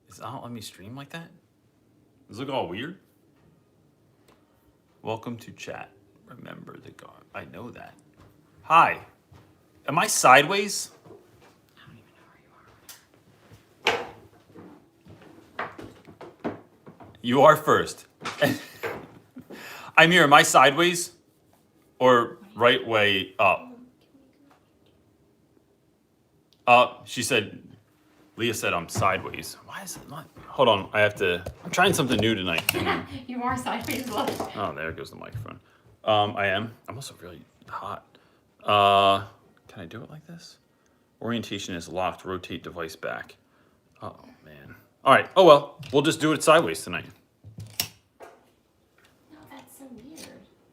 Is it not letting me stream like that? Does it look all weird? Welcome to chat. Remember the guard. I know that. Hi. Am I sideways? I don't even know where you are. You are first. I'm here. Am I sideways? Or right way up? She said, Leah said I'm sideways. Why is it not? Hold on. I'm trying something new tonight. You are sideways left. Oh, there goes the microphone. I am. I'm also really hot. Can I do it like this? Orientation is locked. Rotate device back. Oh, man. All right. Oh, well. We'll just do it sideways tonight. No, that's so weird.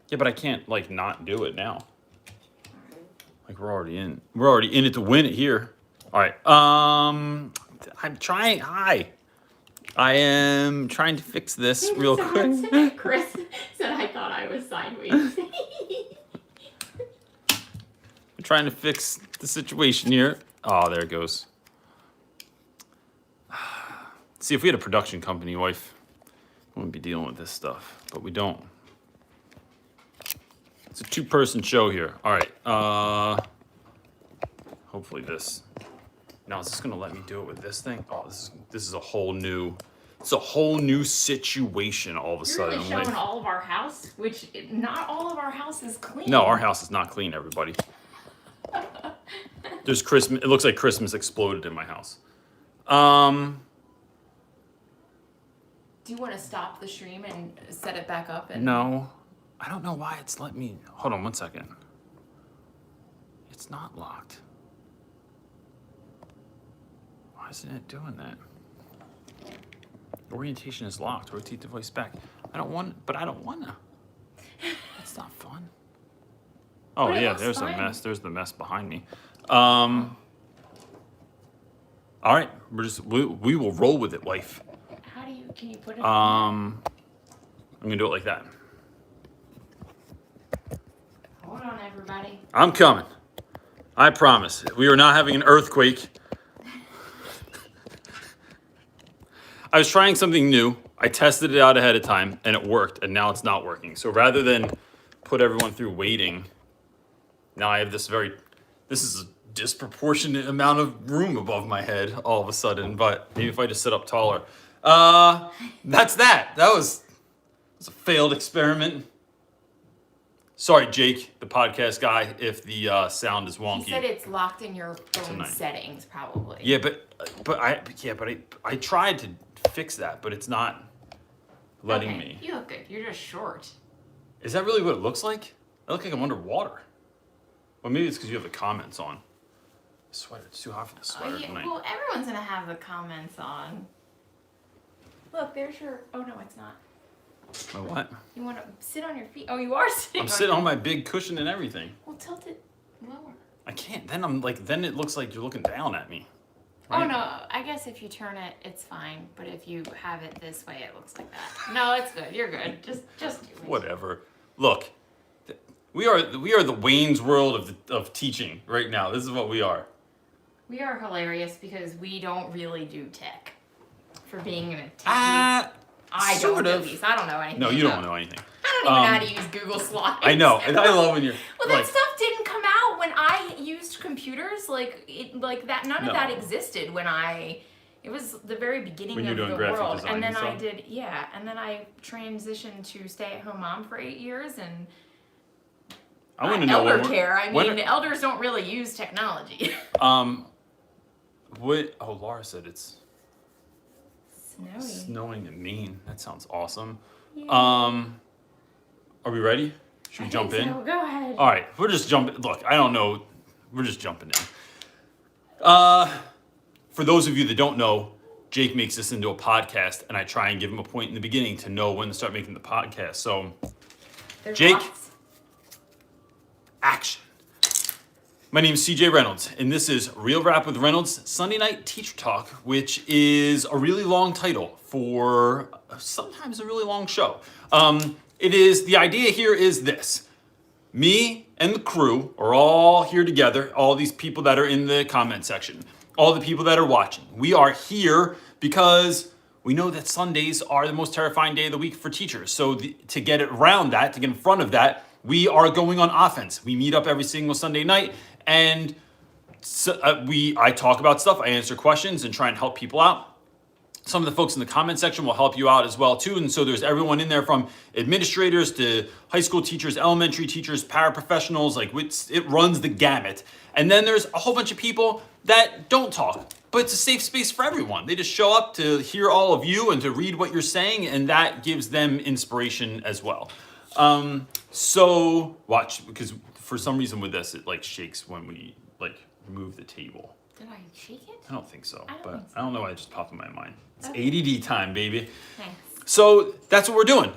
Yeah, but I can't, like, not do it now. Like, we're already in. We're already in it to win it here. All right. I'm trying. Hi. I am trying to fix this real quick. Chris said I thought I was sideways. I'm trying to fix the situation here. Oh, there it goes. See, if we had a production company, wife, we wouldn't be dealing with this stuff, but we don't. It's a 2-person show here. All right. Hopefully this. Now, is this gonna let me do it with this thing? Oh, this is a whole new. It's a whole new situation all of a You're sudden. really showing all of our house, which not all of our house is clean. No, our house is not clean, everybody. There's Christmas. It looks like Christmas exploded in my house. Do you want to stop the stream and set it back up? And No, I don't know why it's letting me. Hold on 1 second. It's not locked. Why isn't it doing that? Orientation is locked. Rotate device back. I don't want to. That's not fun. Oh But it yeah, looks there's fine. a mess. There's the mess behind me. All right, we will roll with it, wife. Can you put it I'm gonna do it like that. Hold on, everybody. I'm coming. I promise. We are not having an earthquake. I was trying something new. I tested it out ahead of time, and it worked, and now it's not working. So rather than put everyone through waiting, now I have this is a disproportionate amount of room above my head all of a sudden, but maybe if I just sit up taller. That's that. That was a failed experiment. Sorry, Jake, the podcast guy, if the sound is wonky. He said it's locked in your phone Tonight. settings, probably. Yeah, but I tried to fix that, but it's not letting Okay, me. You look good. You're just short. Is that really what it looks like? I look like I'm underwater. Well, maybe it's because you have the comments on. Sweater. It's too hot for the sweater tonight. Well, everyone's gonna have the comments on. Look, there's your. Oh no, it's not. My what? You want to sit on your feet? Oh, you are sitting. I'm sitting on my big cushion and everything. Well, tilt it lower. I can't. Then it looks like you're looking down at me. Oh Right? no, I guess if you turn it, it's fine. But if you have it this way, it looks like that. No, it's good. You're good. Just do it. Whatever. Look, we are the Wayne's World of teaching right now. This is what we are. We are hilarious because we don't really do tech. For being in a tech. I sort don't of. at least. I don't know anything. No, you don't know anything. I don't even know how to use Google Slides. I know, and I love when you're. Well, that stuff didn't come out when I used computers. Like that. None of that existed when I. It was the very beginning When of you're doing the graphic world, design and then and I stuff? did. Yeah, and then I transitioned to stay-at-home mom for 8 years, and I want to know elder what care. I mean, elders don't really use technology. What? Oh, Laura said it's Snowy. snowing in Maine. That sounds awesome. Yeah. Are we ready? Should we jump in? So. Go ahead. All right, we're just jumping. Look, I don't know. We're just jumping in. For those of you that don't know, Jake makes this into a podcast, and I try and give him a point in the beginning to know when to start making the podcast. So, There's Jake, lots. action. My name is CJ Reynolds, and this is Real Rap with Reynolds Sunday Night Teacher Talk, which is a really long title for sometimes a really long show. The idea here is this. Me and the crew are all here together, all these people that are in the comment section, all the people that are watching. We are here because we know that Sundays are the most terrifying day of the week for teachers. So to get around that, to get in front of that, we are going on offense. We meet up every single Sunday night, and I talk about stuff, I answer questions and try and help people out. Some of the folks in the comment section will help you out as well too. And so there's everyone in there from administrators to high school teachers, elementary teachers, paraprofessionals, like it runs the gamut. And then there's a whole bunch of people that don't talk, but it's a safe space for everyone. They just show up to hear all of you and to read what you're saying, and that gives them inspiration as well. So watch, because for some reason with this, it like shakes when we like move the table. Did I shake it? I don't think so, I don't but think so. I don't know why it just popped in my mind. It's Okay. ADD time, baby. Thanks. So that's what we're doing.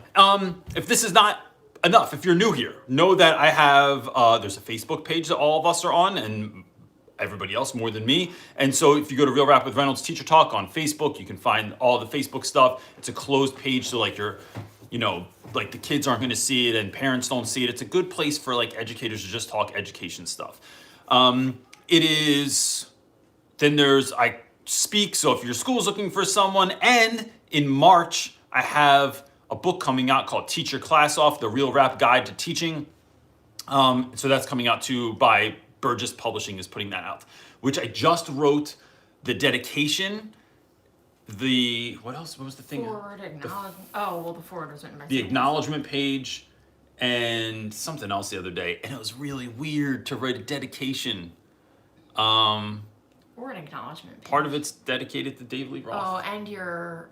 If this is not enough, if you're new here, know that I have, there's a Facebook page that all of us are on, and everybody else more than me. And so if you go to Real Rap with Reynolds Teacher Talk on Facebook, you can find all the Facebook stuff. It's a closed page, so like like the kids aren't going to see it and parents don't see it. It's a good place for like educators to just talk education stuff. It is, then I speak, so if your school's looking for someone, and in March, I have a book coming out called Teach Your Class Off, The Real Rap Guide to Teaching. So that's coming out too by Burgess Publishing is putting that out, which I just wrote the dedication, what else? What was the thing? Forward acknowledgement. The forward was written by The someone. acknowledgement page and something else the other day. And it was really weird to write a dedication. Forward acknowledgement. Part of it's dedicated to Dave Lee Roth. Oh, and your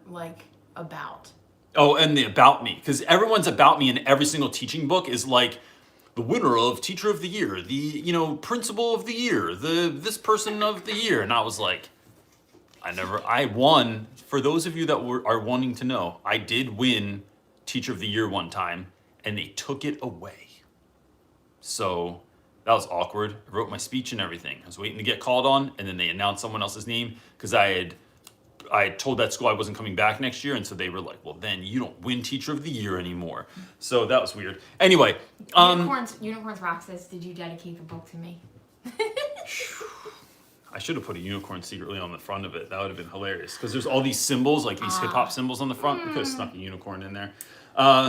about. Oh, and the about me, because everyone's about me in every single teaching book is like the winner of Teacher of the Year, the Principal of the Year, this person of the year, and I was like, I won. For those of you that are wanting to know, I did win Teacher of the Year one time, and they took it away. So that was awkward. I wrote my speech and everything. I was waiting to get called on, and then they announced someone else's name because I had told that school I wasn't coming back next year, and so they were like, well, then you don't win Teacher of the Year anymore. So that was weird. Anyway. Unicorns Rock says, did you dedicate the book to me? I should have put a unicorn secretly on the front of it. That would have been hilarious. Because there's all these symbols, like these hip-hop symbols on the front. We could have snuck a unicorn in there.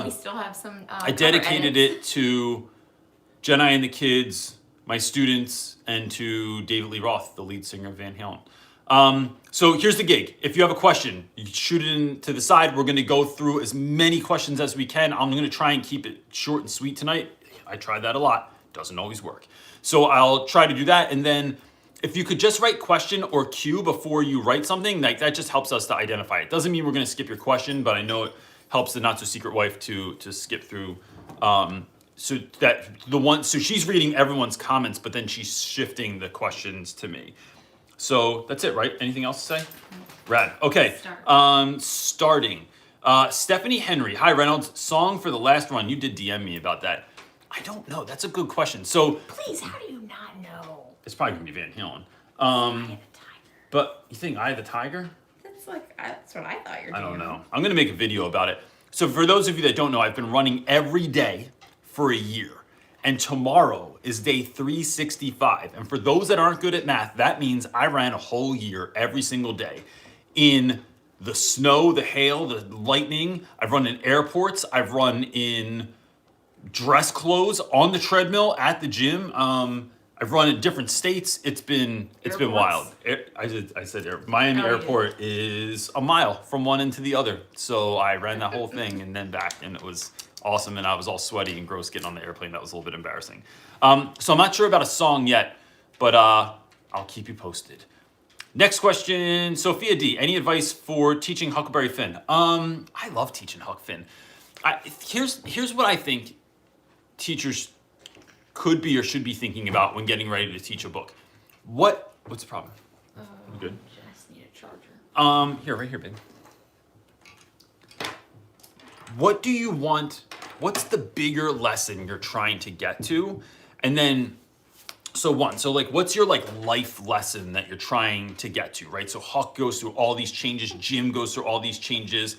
We still have some I dedicated it to Jenna and the kids, my students, and to David Lee Roth, the lead singer of Van Halen. So here's the gig. If you have a question, you shoot it in to the side. We're going to go through as many questions as we can. I'm going to try and keep it short and sweet tonight. I tried that a lot. Doesn't always work. So I'll try to do that. And then if you could just write question or cue before you write something, like that just helps us to identify it. Doesn't mean we're going to skip your question, but I know it helps the not so secret wife to skip through. So she's reading everyone's comments, but then she's shifting the questions to me. So that's it, right? Anything else to say? Rad. Okay. Starting. Stephanie Henry. Hi, Reynolds. Song for the last run. You did DM me about that. I don't know. That's a good question. So Please, how do you not know? it's probably gonna be Van Halen. Eye of the Tiger. But you think Eye of the Tiger? That's what I thought you were doing. I don't know. I'm gonna make a video about it. So for those of you that don't know, I've been running every day for a year. And tomorrow is day 365. And for those that aren't good at math, that means I ran a whole year every single day in the snow, the hail, the lightning. I've run in airports. I've run in dress clothes on the treadmill at the gym. I've run in different states. It's been wild. I said Miami Airport is a mile from one end to the other. So I ran that whole thing and then back, and it was awesome. And I was all sweaty and gross getting on the airplane. That was a little bit embarrassing. So I'm not sure about a song yet, but I'll keep you posted. Next question, Sophia D. Any advice for teaching Huckleberry Finn? I love teaching Huck Finn. Here's what I think teachers could be or should be thinking about when getting ready to teach a book. What's the problem? You good? Just need a charger. Right here, babe. What do you want? What's the bigger lesson you're trying to get to? And then, what's your life lesson that you're trying to get to, right? So Huck goes through all these changes, Jim goes through all these changes.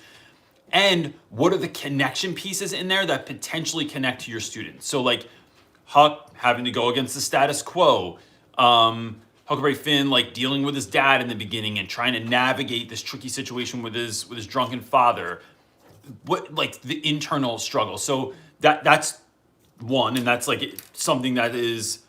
And what are the connection pieces in there that potentially connect to your students? So Huck having to go against the status quo, Huckleberry Finn like dealing with his dad in the beginning and trying to navigate this tricky situation with his drunken father. What like the internal struggle. So that's one, and that's like something that is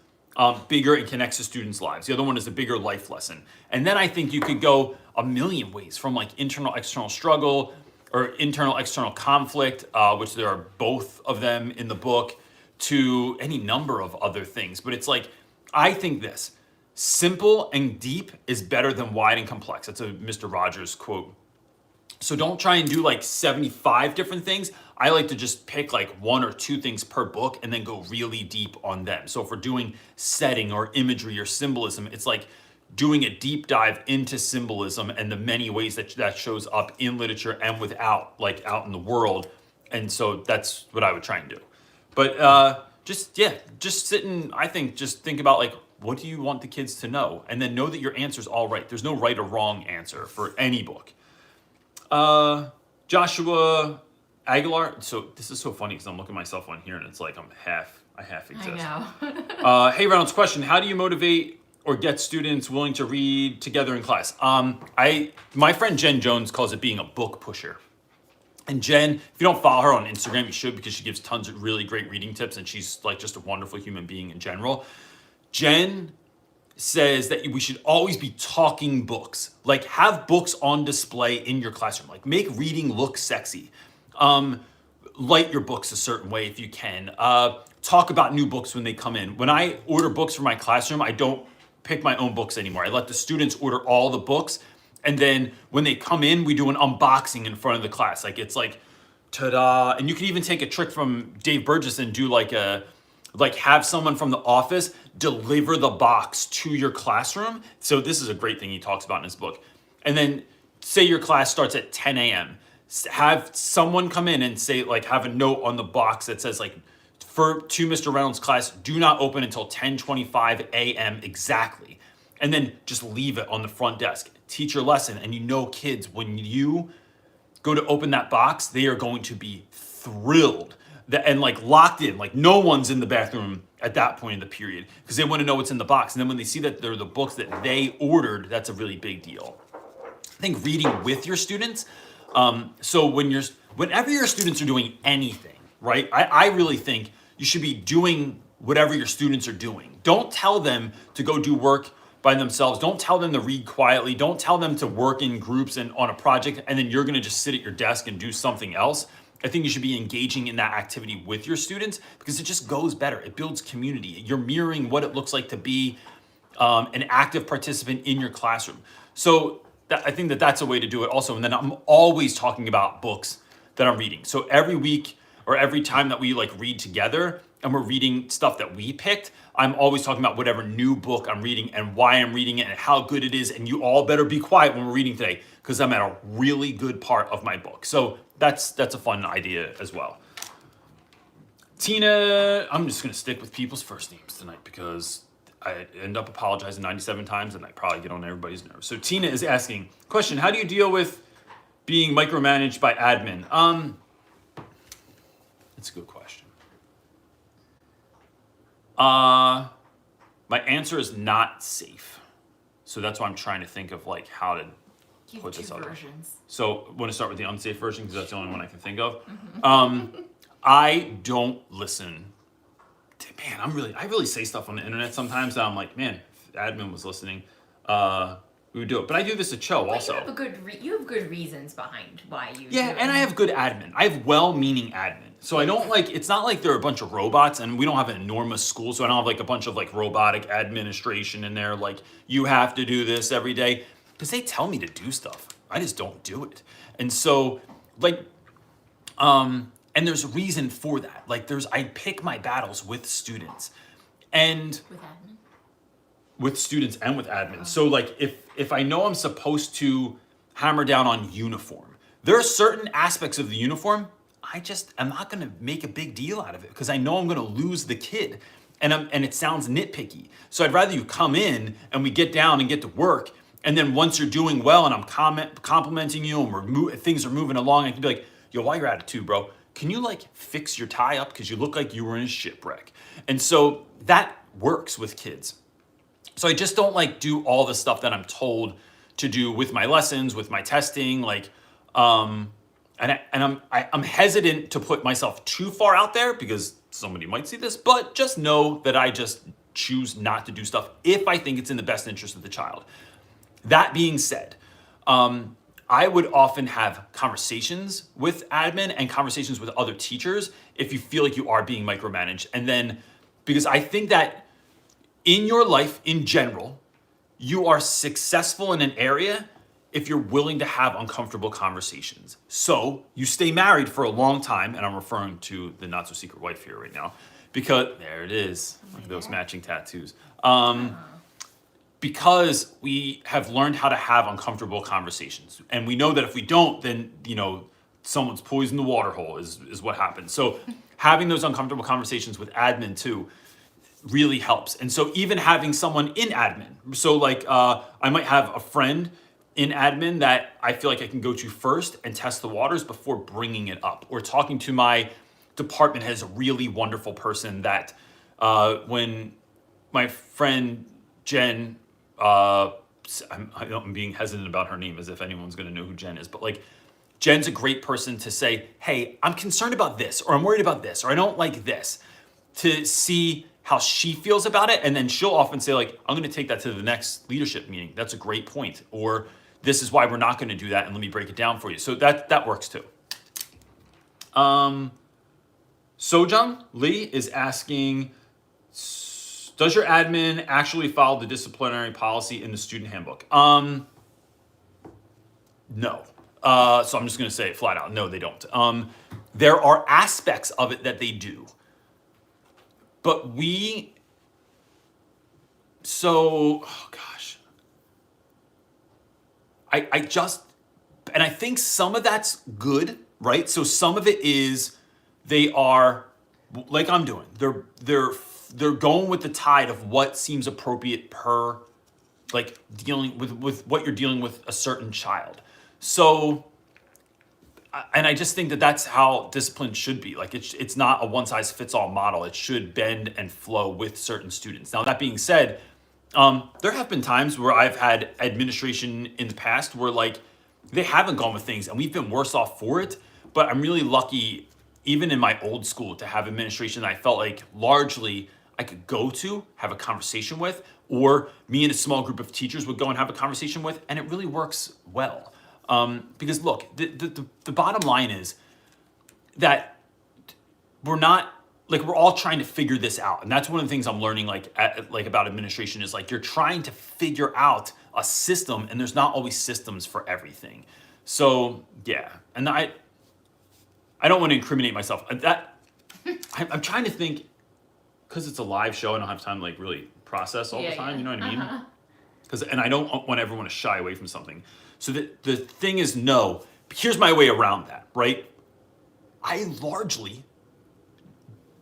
bigger and connects to students' lives. The other one is a bigger life lesson. And then I think you could go a million ways from like internal external struggle or internal external conflict, which there are both of them in the book, to any number of other things. But it's like, I think this simple and deep is better than wide and complex. That's a Mr. Rogers quote. So don't try and do like 75 different things. I like to just pick like 1 or 2 things per book and then go really deep on them. So if we're doing setting or imagery or symbolism, it's like doing a deep dive into symbolism and the many ways that shows up in literature and without, like out in the world. And so that's what I would try and do. But just sit and I think just think about like, what do you want the kids to know? And then know that your answer's all right. There's no right or wrong answer for any book. Joshua Aguilar. So this is so funny because I'm looking myself on here and it's like I half exist. I know. Hey Reynolds, question: how do you motivate or get students willing to read together in class? My friend Jen Jones calls it being a book pusher. And Jen, if you don't follow her on Instagram, you should, because she gives tons of really great reading tips and she's like just a wonderful human being in general. Jen says that we should always be talking books, like have books on display in your classroom, like make reading look sexy. Light your books a certain way if you can. Talk about new books when they come in. When I order books for my classroom, I don't pick my own books anymore. I let the students order all the books. And then when they come in, we do an unboxing in front of the class. Like it's like, ta-da. And you can even take a trick from Dave Burgess and do like have someone from the office deliver the box to your classroom. So this is a great thing he talks about in his book. And then say your class starts at 10 a.m. Have someone come in and say, like, have a note on the box that says like, to Mr. Reynolds' class, do not open until 10:25 a.m. exactly. And then just leave it on the front desk. Teach your lesson. And you know, kids, when you go to open that box, they are going to be thrilled and like locked in. Like no one's in the bathroom at that point in the period because they want to know what's in the box. And then when they see that they're the books that they ordered, that's a really big deal. I think reading with your students. So whenever your students are doing anything, right? I really think you should be doing whatever your students are doing. Don't tell them to go do work by themselves. Don't tell them to read quietly. Don't tell them to work in groups and on a project and then you're going to just sit at your desk and do something else. I think you should be engaging in that activity with your students because it just goes better. It builds community. You're mirroring what it looks like to be an active participant in your classroom. So I think that's a way to do it also. And then I'm always talking about books that I'm reading. So every week or every time that we like read together and we're reading stuff that we picked, I'm always talking about whatever new book I'm reading and why I'm reading it and how good it is. And you all better be quiet when we're reading today because I'm at a really good part of my book. So that's a fun idea as well. Tina, I'm just going to stick with people's first names tonight because I end up apologizing 97 times and I probably get on everybody's nerves. So Tina is asking, question, how do you deal with being micromanaged by admin? That's a good question. My answer is not safe. So that's why I'm trying to think of like how to put this out. So want to start with the unsafe version because that's the only one I can think of. Mm-hmm. I don't listen. Man, I really say stuff on the internet sometimes that I'm like, man, if admin was listening, we would do it. But I do this at Cho also. You have good reasons behind why you. Yeah, and I have good admin. I have well-meaning admin. So I don't like. It's not like there are a bunch of robots, and we don't have an enormous school, so I don't have like a bunch of like robotic administration in there. Like you have to do this every day because they tell me to do stuff. I just don't do it, and so like, and there's a reason for that. Like I pick my battles with students, and with admin. With students and with admin. So like if I know I'm supposed to hammer down on uniform, there are certain aspects of the uniform I'm not going to make a big deal out of it because I know I'm going to lose the kid, and it sounds nitpicky. So I'd rather you come in and we get down and get to work, and then once you're doing well and I'm complimenting you and things are moving along, I can be like, yo, while you're at it too, bro, can you like fix your tie up because you look like you were in a shipwreck? And so that works with kids. So I just don't like do all the stuff that I'm told to do with my lessons, with my testing, like, I'm hesitant to put myself too far out there because somebody might see this, but just know that I just choose not to do stuff if I think it's in the best interest of the child. That being said, I would often have conversations with admin and conversations with other teachers if you feel like you are being micromanaged. And then, because I think that in your life in general, you are successful in an area if you're willing to have uncomfortable conversations. So you stay married for a long time, and I'm referring to the not so secret wife here right now, because there it is, like those matching tattoos. Because we have learned how to have uncomfortable conversations. And we know that if we don't, then, someone's poisoned the water hole is what happens. So having those uncomfortable conversations with admin too really helps. And so even having someone in admin, so like I might have a friend in admin that I feel like I can go to first and test the waters before bringing it up. Or talking to my department head is a really wonderful person that when my friend Jen, I'm being hesitant about her name as if anyone's going to know who Jen is, but like Jen's a great person to say, hey, I'm concerned about this, or I'm worried about this, or I don't like this, to see how she feels about it. And then she'll often say like, I'm going to take that to the next leadership meeting. That's a great point. Or this is why we're not going to do that, and let me break it down for you. So that works too. Sojung Lee is asking, does your admin actually follow the disciplinary policy in the student handbook? No. So I'm just going to say it flat out. No, they don't. There are aspects of it that they do. But I think some of that's good, right? So some of it is they are, like I'm doing, they're going with the tide of what seems appropriate per, like, dealing with what you're dealing with a certain child. So, and I just think that that's how discipline should be. Like, it's not a one-size-fits-all model. It should bend and flow with certain students. Now, that being said, there have been times where I've had administration in the past where, like, they haven't gone with things and we've been worse off for it. But I'm really lucky, even in my old school, to have administration that I felt like largely I could go to, have a conversation with, or me and a small group of teachers would go and have a conversation with, and it really works well. Because look, the bottom line is that we're all trying to figure this out. And that's one of the things I'm learning about administration is like, you're trying to figure out a system, and there's not always systems for everything. So yeah, and I don't want to incriminate myself. I'm trying to think, because it's a live show, I don't have time to like really process all the time. Yeah. You know what I mean? And I don't want everyone to shy away from something. So the thing is, no. Here's my way around that, right? I largely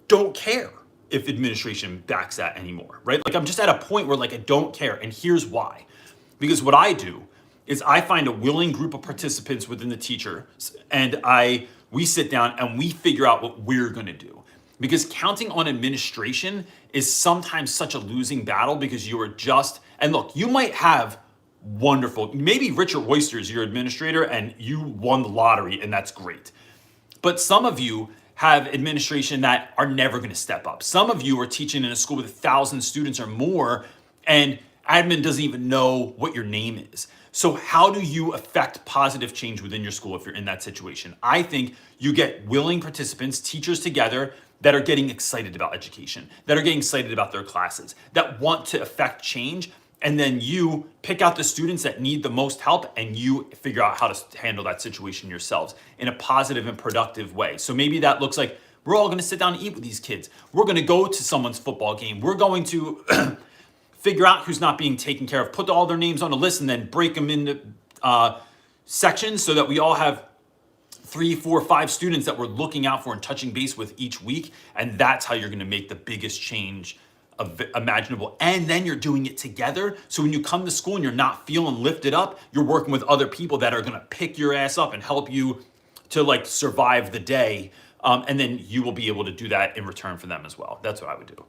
don't care if administration backs that anymore, right? Like, I'm just at a point where like I don't care, and here's why. Because what I do is I find a willing group of participants within the teacher, and we sit down and we figure out what we're going to do. Because counting on administration is sometimes such a losing battle, because you are just, and look, you might have wonderful, maybe Richard Oyster is your administrator and you won the lottery and that's great. But some of you have administration that are never going to step up. Some of you are teaching in a school with 1,000 students or more, and admin doesn't even know what your name is. So how do you affect positive change within your school if you're in that situation? I think you get willing participants, teachers together, that are getting excited about education, that are getting excited about their classes, that want to affect change. And then you pick out the students that need the most help, and you figure out how to handle that situation yourselves in a positive and productive way. So maybe that looks like, we're all going to sit down and eat with these kids. We're going to go to someone's football game. We're going to figure out who's not being taken care of, put all their names on a list, and then break them into sections so that we all have 3, 4, 5 students that we're looking out for and touching base with each week. And that's how you're going to make the biggest change imaginable. And then you're doing it together. So when you come to school and you're not feeling lifted up, you're working with other people that are going to pick your ass up and help you to like survive the day. And then you will be able to do that in return for them as well. That's what I would do.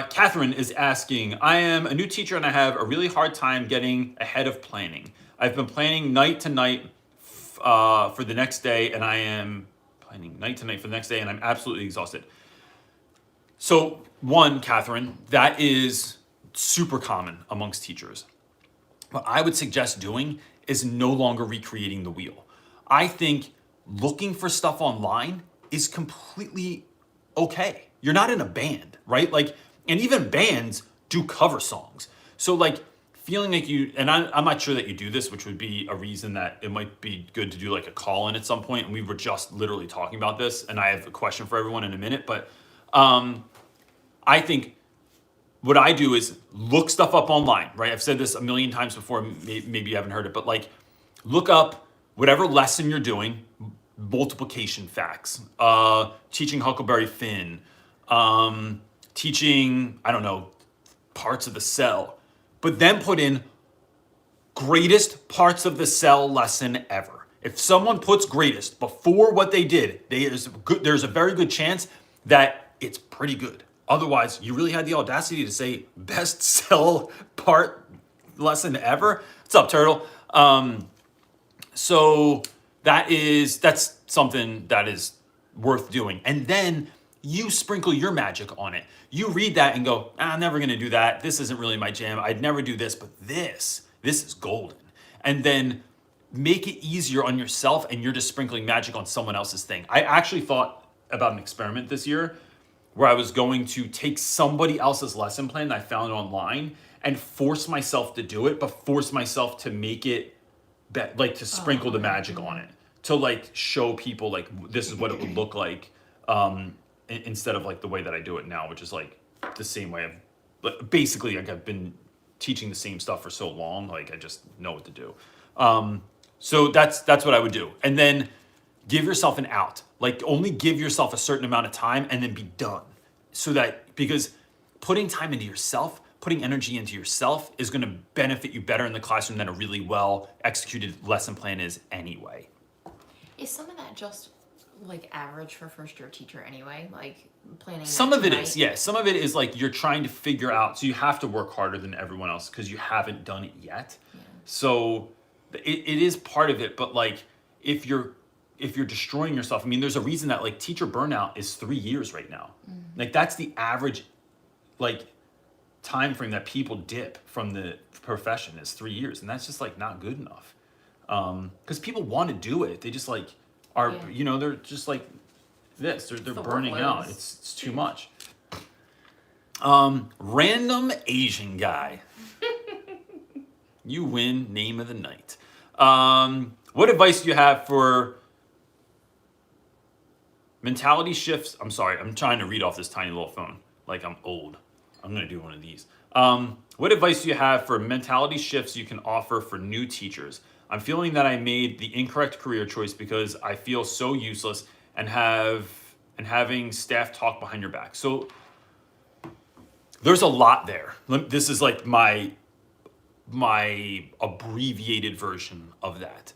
Catherine is asking, I am a new teacher and I have a really hard time getting ahead of planning. I've been planning night to night for the next day, and I am planning night to night for the next day, and I'm absolutely exhausted. So, one, Catherine, that is super common amongst teachers. What I would suggest doing is no longer recreating the wheel. I think looking for stuff online is completely okay. You're not in a band, right? Like, and even bands do cover songs. So like feeling like you, and I'm not sure that you do this, which would be a reason that it might be good to do like a call in at some point. And we were just literally talking about this, and I have a question for everyone in a minute, but I think what I do is look stuff up online, right? I've said this a million times before, maybe you haven't heard it, but like look up whatever lesson you're doing, multiplication facts, teaching Huckleberry Finn, teaching, I don't know, parts of the cell, but then put in greatest parts of the cell lesson ever. If someone puts greatest before what they did, there's a very good chance that it's pretty good. Otherwise, you really had the audacity to say best cell part lesson ever. What's up, Turtle? So that's something that is worth doing. And then you sprinkle your magic on it. You read that and go, I'm never gonna do that. This isn't really my jam. I'd never do this, but this is golden. And then make it easier on yourself, and you're just sprinkling magic on someone else's thing. I actually thought about an experiment this year where I was going to take somebody else's lesson plan that I found online and force myself to do it, but force myself to make it like to sprinkle the magic on it, to like show people like this is what it would look like, instead of like the way that I do it now, which is like the same way basically like I've been teaching the same stuff for so long, like I just know what to do. So that's what I would do. And then give yourself an out. Like only give yourself a certain amount of time and then be done. So that, because putting time into yourself, putting energy into yourself is going to benefit you better in the classroom than a really well executed lesson plan is anyway. Is some of that just like average for first year teacher anyway? Like planning? Some of it is, yeah. Some of it is like you're trying to figure out, so you have to work harder than everyone else because you haven't done it yet. Yeah. So it is part of it, but like if you're destroying yourself, I mean, there's a reason that like teacher burnout is 3 years right now. Mm-hmm. Like that's the average like time frame that people dip from the profession is 3 years, and that's just like not good enough. Because people want to do it, they just like are they're just like this. They're burning out. It's too much. Random Asian guy. You win name of the night. What advice do you have for mentality shifts? I'm sorry, I'm trying to read off this tiny little phone like I'm old. I'm gonna do one of these. What advice do you have for mentality shifts you can offer for new teachers? I'm feeling that I made the incorrect career choice because I feel so useless and having staff talk behind your back. So there's a lot there. This is like my abbreviated version of that.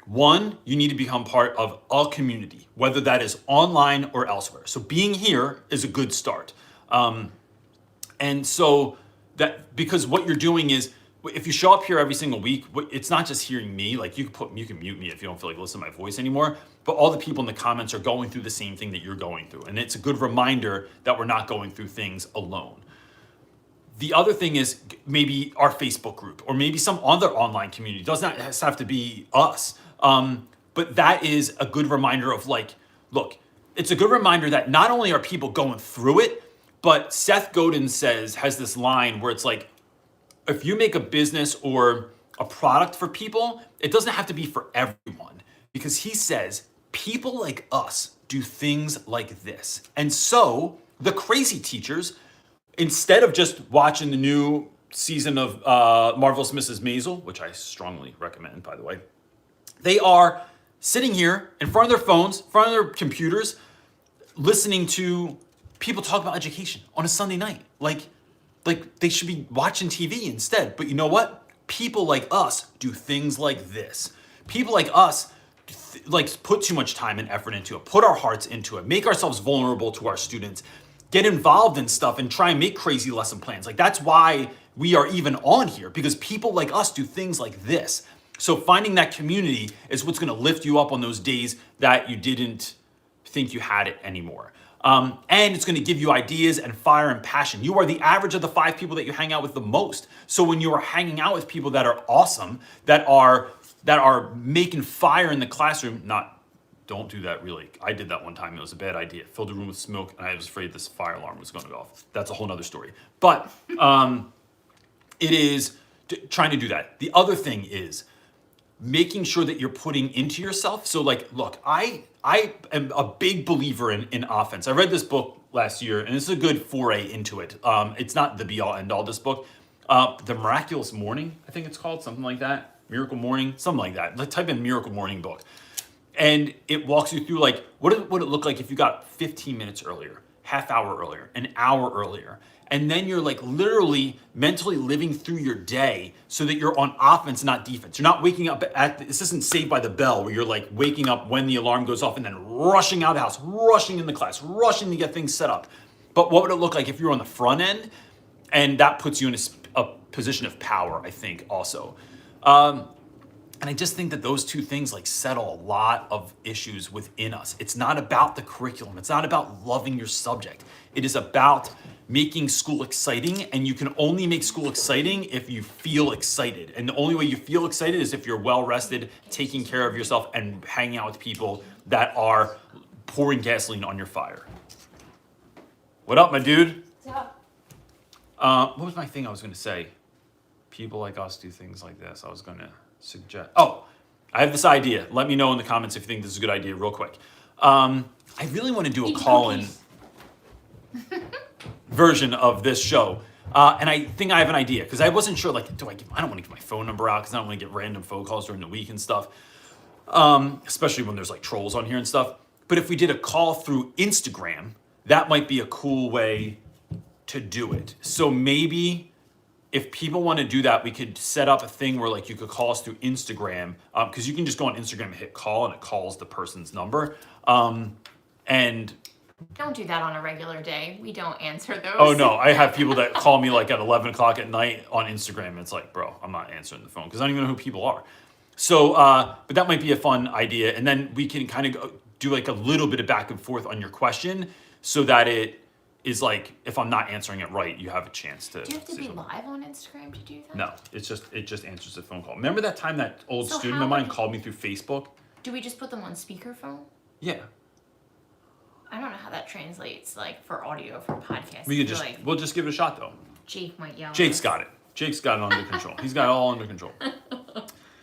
One, you need to become part of a community, whether that is online or elsewhere. So being here is a good start. And so that, because what you're doing is, if you show up here every single week, it's not just hearing me, like you can mute me if you don't feel like listening to my voice anymore, but all the people in the comments are going through the same thing that you're going through. And it's a good reminder that we're not going through things alone. The other thing is maybe our Facebook group or maybe some other online community. It does not have to be us. But that is a good reminder of like, look, it's a good reminder that not only are people going through it, but Seth Godin has this line where it's like, if you make a business or a product for people, it doesn't have to be for everyone, because he says people like us do things like this. And so the crazy teachers, instead of just watching the new season of Marvelous Mrs. Maisel, which I strongly recommend, by the way, they are sitting here in front of their phones, in front of their computers, listening to people talk about education on a Sunday night. Like they should be watching TV instead. But you know what? People like us do things like this. People like us like put too much time and effort into it, put our hearts into it, make ourselves vulnerable to our students, get involved in stuff and try and make crazy lesson plans. Like that's why we are even on here, because people like us do things like this. So finding that community is what's going to lift you up on those days that you didn't think you had it anymore. And it's going to give you ideas and fire and passion. You are the average of the 5 people that you hang out with the most. So when you are hanging out with people that are awesome, that are making fire in the classroom, don't do that really. I did that one time. It was a bad idea. Filled the room with smoke and I was afraid this fire alarm was going to go off. That's a whole nother story. But it is trying to do that. The other thing is making sure that you're putting into yourself. So like, look, I am a big believer in offense. I read this book last year and it's a good foray into it. It's not the be all end all, this book. The Miraculous Morning, I think it's called, something like that. Miracle Morning, something like that. Like type in Miracle Morning book. And it walks you through like, what would it look like if you got 15 minutes earlier, half hour earlier, an hour earlier? And then you're like literally mentally living through your day so that you're on offense, not defense. You're not waking up this isn't Saved by the Bell where you're like waking up when the alarm goes off and then rushing out of the house, rushing in the class, rushing to get things set up. But what would it look like if you're on the front end? And that puts you in a position of power, I think, also. And I just think that those two things like settle a lot of issues within us. It's not about the curriculum. It's not about loving your subject. It is about making school exciting, and you can only make school exciting if you feel excited. And the only way you feel excited is if you're well rested, taking care of yourself, and hanging out with people that are pouring gasoline on your fire. What up, my dude? What's up? What was my thing I was going to say? People like us do things like this. I was going to suggest. Oh, I have this idea. Let me know in the comments if you think this is a good idea, real quick. I really want to do a call-in version of this show. And I think I have an idea because I wasn't sure, like, I don't want to give my phone number out because I don't want to get random phone calls during the week and stuff. Especially when there's like trolls on here and stuff. But if we did a call through Instagram, that might be a cool way to do it. So maybe if people want to do that, we could set up a thing where like you could call us through Instagram, because you can just go on Instagram and hit call and it calls the person's number. And don't do that on a regular day. We don't answer those. oh no, I have people that call me like at 11 o'clock at night on Instagram. And it's like, bro, I'm not answering the phone because I don't even know who people are. So, but that might be a fun idea. And then we can kind of do like a little bit of back and forth on your question so that it is like, if I'm not answering it right, you have a chance to. Do you have to be live on Instagram to do that? No, it just answers the phone call. Remember that time that old So student how of mine would- called me through Facebook? Do we just put them on speakerphone? Yeah. I don't know how that translates, like for audio for podcasts. We could we'll just give it a shot though. Jake might yell. Jake's got it. Jake's got it under control. He's got it all under control.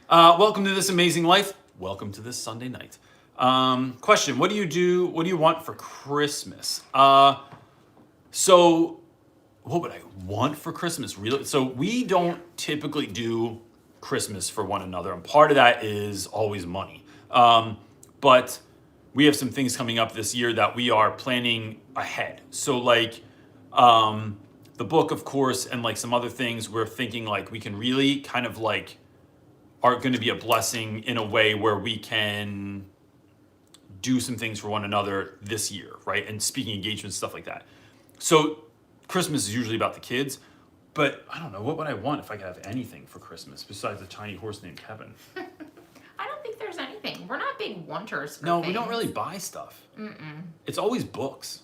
Welcome to This Amazing Life. Welcome to this Sunday night. Question, what do you want for Christmas? So what would I want for Christmas? Really? So we don't typically do Christmas for one another. And part of that is always money. But we have some things coming up this year that we are planning ahead. So like the book, of course, and like some other things, we're thinking like we can really kind of like are going to be a blessing in a way where we can do some things for one another this year, right? And speaking engagements, stuff like that. So Christmas is usually about the kids, but I don't know, what would I want if I could have anything for Christmas besides a tiny horse named Kevin? I don't think there's anything. We're not big wanters for No, things. we don't really buy stuff. It's always books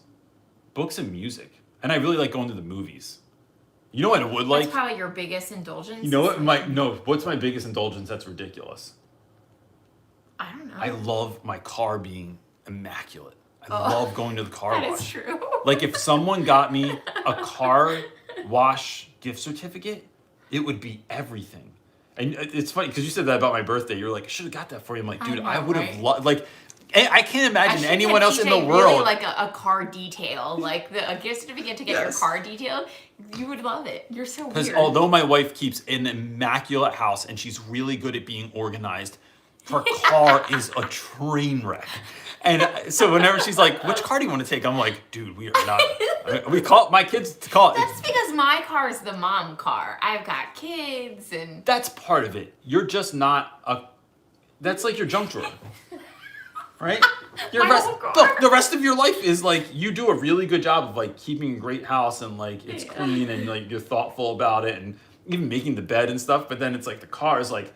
and music. And I really like going to the movies. You know what I would like? That's probably your biggest indulgence. You know what? What's my biggest indulgence? That's ridiculous. I don't know. I love my car being immaculate. I love going to the car That wash. is true. Like if someone got me a car wash gift certificate, it would be everything. And it's funny because you said that about my birthday. You're like, I should have got that for you. I'm like, dude, I would have loved, like, I can't imagine anyone else in the world. Really like a car detail, like a gift certificate to get your car detailed. You would love it. You're so weird. Because although my wife keeps an immaculate house and she's really good at being organized, her car is a train wreck. And so whenever she's like, which car do you want to take? I'm like, dude, we are not. We call my kids to call it. That's because my car is the mom car. I've got kids and. That's part of it. You're just not a. That's like your junk drawer. right? My whole car. Look, the rest of your life is like you do a really good job of like keeping a great house and like it's clean and like you're thoughtful about it and even making the bed and stuff. But then it's like the car is like,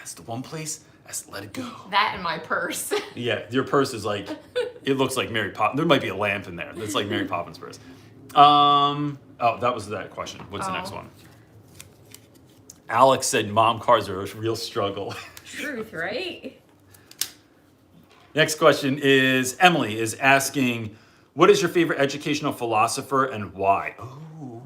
it's the one place. Let's let it go. That and my purse. Yeah, your purse is like, it looks like Mary Poppins. There might be a lamp in there. That's like Mary Poppins' purse. Oh, that was that question. What's the next one? Alex said mom cars are a real struggle. Truth, right? Next question is Emily is asking, what is your favorite educational philosopher and why? Ooh.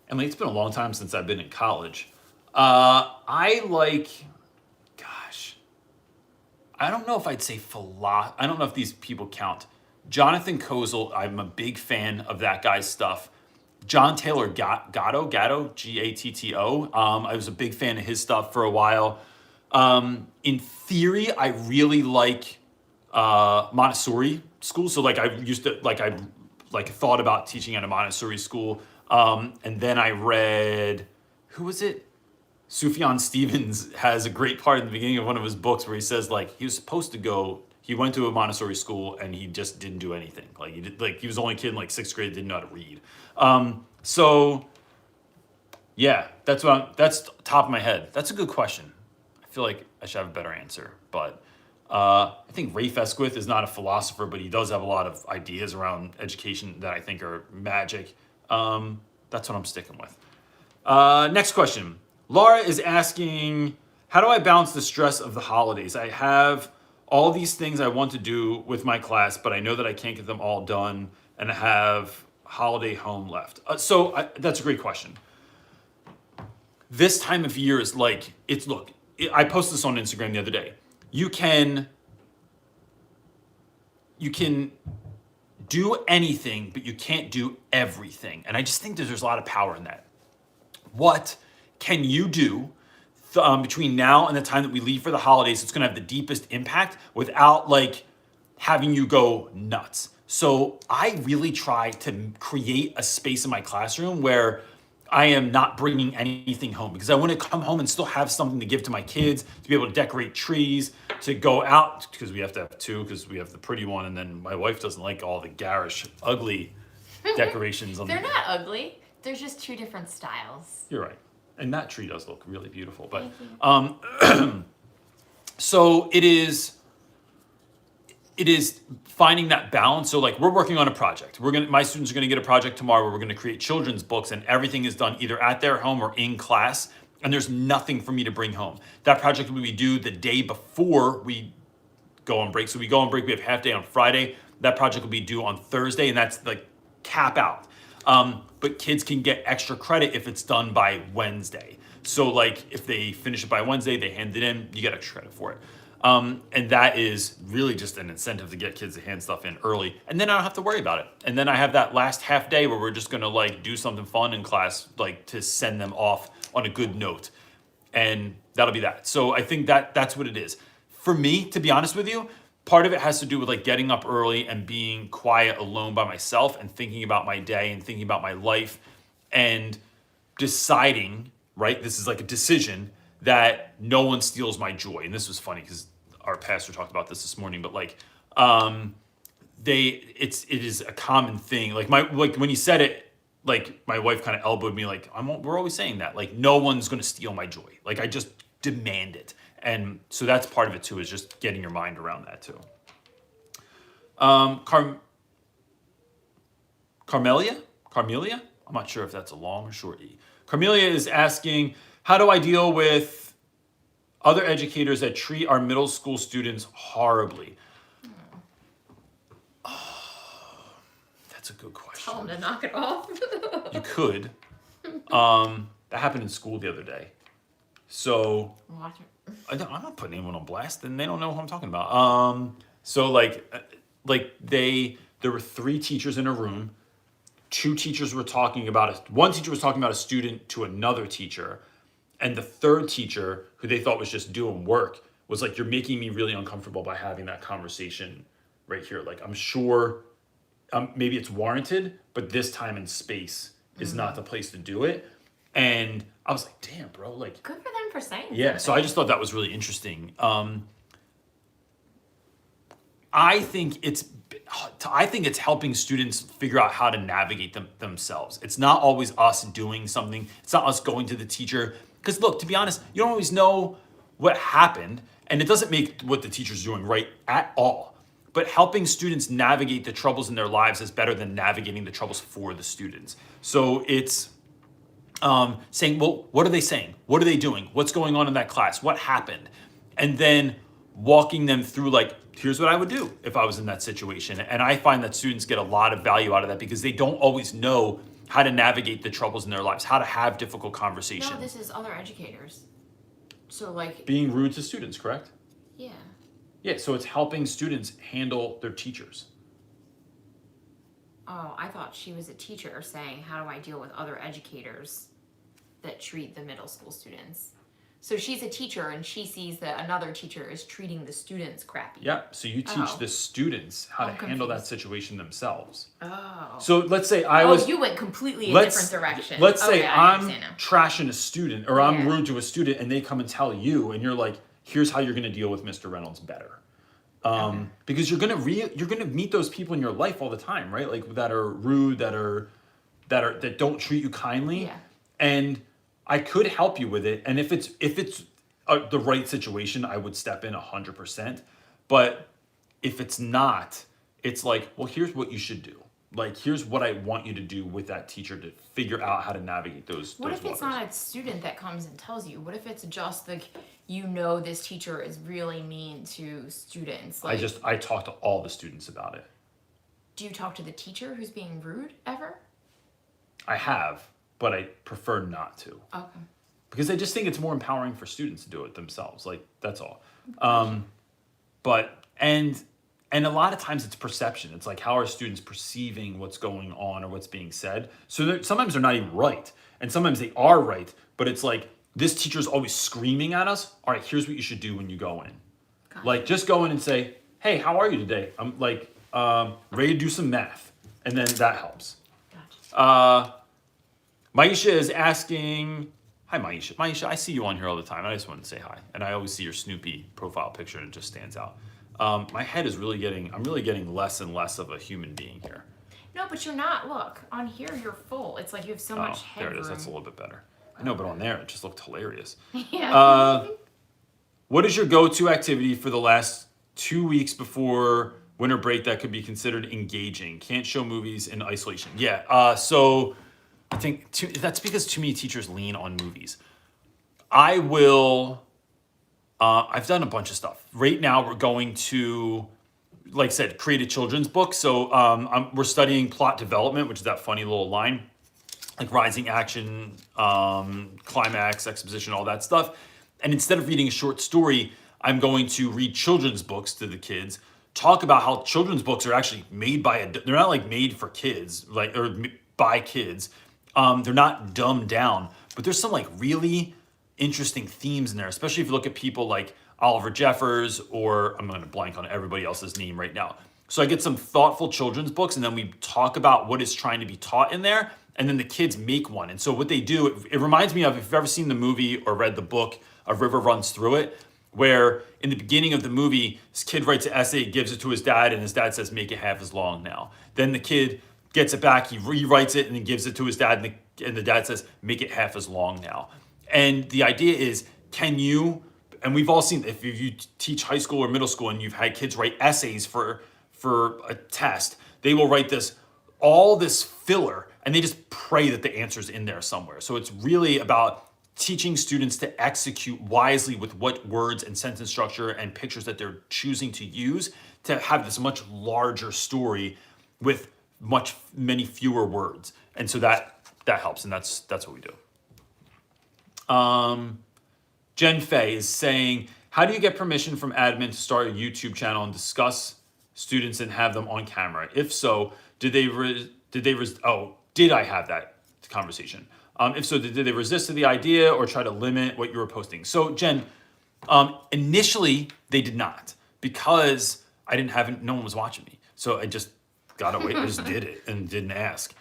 Emily, it's been a long time since I've been in college. I like, gosh, I don't know if I'd say I don't know if these people count. Jonathan Kozol, I'm a big fan of that guy's stuff. John Taylor Gatto, Gatto. I was a big fan of his stuff for a while. In theory, I really like Montessori school. So like I used to I thought about teaching at a Montessori school. And then I read, who was it? Sufjan Stevens has a great part in the beginning of one of his books where he says like he was supposed to go. He went to a Montessori school and he just didn't do anything. Like he was the only kid in like 6th grade that didn't know how to read. So yeah, that's top of my head. That's a good question. I feel like I should have a better answer, but I think Rafe Esquith is not a philosopher, but he does have a lot of ideas around education that I think are magic. That's what I'm sticking with. Next question. Laura is asking, how do I balance the stress of the holidays? I have all these things I want to do with my class, but I know that I can't get them all done and I have holiday home left. That's a great question. This time of year is like, I posted this on Instagram the other day. You can do anything, but you can't do everything. And I just think there's a lot of power in that. What can you do between now and the time that we leave for the holidays? It's going to have the deepest impact without like having you go nuts. So I really try to create a space in my classroom where I am not bringing anything home because I want to come home and still have something to give to my kids, to be able to decorate trees, to go out, because we have to have two, because we have the pretty one, and then my wife doesn't like all the garish, ugly decorations. They're not ugly. They're just two different styles. You're right. And that tree does look really beautiful. But Thank you. so it is finding that balance. So like we're working on a project. My students are gonna get a project tomorrow where we're gonna create children's books and everything is done either at their home or in class. And there's nothing for me to bring home. That project will be due the day before we go on break. So we go on break, we have half day on Friday. That project will be due on Thursday, and that's like cap out. But kids can get extra credit if it's done by Wednesday. So like if they finish it by Wednesday, they hand it in, you get extra credit for it. And that is really just an incentive to get kids to hand stuff in early. And then I don't have to worry about it. And then I have that last half day where we're just gonna like do something fun in class, like to send them off on a good note. And that'll be that. So I think that's what it is. For me, to be honest with you, part of it has to do with like getting up early and being quiet alone by myself and thinking about my day and thinking about my life and deciding, right? This is like a decision that no one steals my joy. And this was funny because our pastor talked about this morning, but like, it is a common thing. Like when he said it, like my wife kind of elbowed me, like we're always saying that, like no one's going to steal my joy. Like I just demand it. And so that's part of it too, is just getting your mind around that too. Carmelia? I'm not sure if that's a long or short E. Carmelia is asking, how do I deal with other educators that treat our middle school students horribly? Oh, that's a good question. Tell them to knock it off. You could. That happened in school the other day. So Watch it. I'm not putting anyone on blast, and they don't know who I'm talking about. So there were 3 teachers in a room. 2 teachers were talking about one teacher was talking about a student to another teacher, and the 3rd teacher, who they thought was just doing work, was like, "You're making me really uncomfortable by having that conversation right here. Like, I'm sure maybe it's warranted, but this time and space is not the place to do it." And I was like, damn, bro, like, good for them for saying yeah. So I just thought that was really interesting. I think it's helping students figure out how to navigate themselves. It's not always us doing something. It's not us going to the teacher. Because look, to be honest, you don't always know what happened, and it doesn't make what the teacher's doing right at all. But helping students navigate the troubles in their lives is better than navigating the troubles for the students. So it's saying, well, what are they saying? What are they doing? What's going on in that class? What happened? And then walking them through, like, here's what I would do if I was in that situation. And I find that students get a lot of value out of that because they don't always know how to navigate the troubles in their lives, how to have difficult conversations. No, this is other educators. So like being rude to students, correct? Yeah. Yeah, so it's helping students handle their teachers. Oh, I thought she was a teacher saying, how do I deal with other educators that treat the middle school students? So she's a teacher and she sees that another teacher is treating the students crappy. Yeah, so you teach the students how to handle that confused. situation themselves. Oh. So let's say you went completely a different direction. Let's say Okay, I I'm understand now. trashing a student or I'm Yeah. rude to a student and they come and tell you and you're like, here's how you're going to deal with Mr. Reynolds better. Because you're gonna meet those people in your life all the time, right? Like that are rude, that don't treat you kindly. Yeah. And I could help you with it. And if it's the right situation, I would step in 100%. But if it's not, it's like, well, here's what you should do. Like, here's what I want you to do with that teacher to figure out how to navigate those. What those if it's not a student that comes and tells you? What if it's just like, this teacher is really mean to students? Like, I talk to all the students about it. do you talk to the teacher who's being rude ever? I have, but I prefer not to. Okay. Because I just think it's more empowering for students to do it themselves. Like, that's all. But a lot of times it's perception. It's like, how are students perceiving what's going on or what's being said? So sometimes they're not even right. And sometimes they are right. But it's like, this teacher's always screaming at us. All right, here's what you should do when you go in. Got Like, just go in and say, hey, how are you today? I'm like, ready to do some math. And then that helps. Gotcha. Maisha is asking, hi Maisha. Maisha, I see you on here all the time. I just wanted to say hi. And I always see your Snoopy profile picture and it just stands out. My head is I'm really getting less and less of a human being here. No, but you're not. Look, on here you're full. It's like you have so much headroom. There it is. That's a little bit better. I know, but on there it just looked hilarious. Yeah. What is your go-to activity for the last 2 weeks before winter break that could be considered engaging? Can't show movies in isolation. Yeah, so I think that's because too many teachers lean on movies. I will, I've done a bunch of stuff. Right now we're going to, like I said, create a children's book. So we're studying plot development, which is that funny little line, like rising action, climax, exposition, all that stuff. And instead of reading a short story, I'm going to read children's books to the kids, talk about how children's books are actually made they're not like made for kids, or by kids. They're not dumbed down, but there's some like really interesting themes in there, especially if you look at people like Oliver Jeffers, or I'm going to blank on everybody else's name right now. So I get some thoughtful children's books and then we talk about what is trying to be taught in there. And then the kids make one. And so what they do, it reminds me of, if you've ever seen the movie or read the book, A River Runs Through It, where in the beginning of the movie, this kid writes an essay, gives it to his dad, and his dad says, make it half as long now. Then the kid gets it back, he rewrites it, and then gives it to his dad, and the dad says, make it half as long now. And the idea is, can you, and we've all seen, if you teach high school or middle school and you've had kids write essays for a test, they will write all this filler, and they just pray that the answer's in there somewhere. So it's really about teaching students to execute wisely with what words and sentence structure and pictures that they're choosing to use to have this much larger story with many fewer words. And so that helps, and that's what we do. Jen Fay is saying, how do you get permission from admin to start a YouTube channel and discuss students and have them on camera? If so, did I have that conversation? If so, did they resist to the idea or try to limit what you were posting? So Jen, initially they did not, because no one was watching me. So I just got away, I just did it and didn't ask.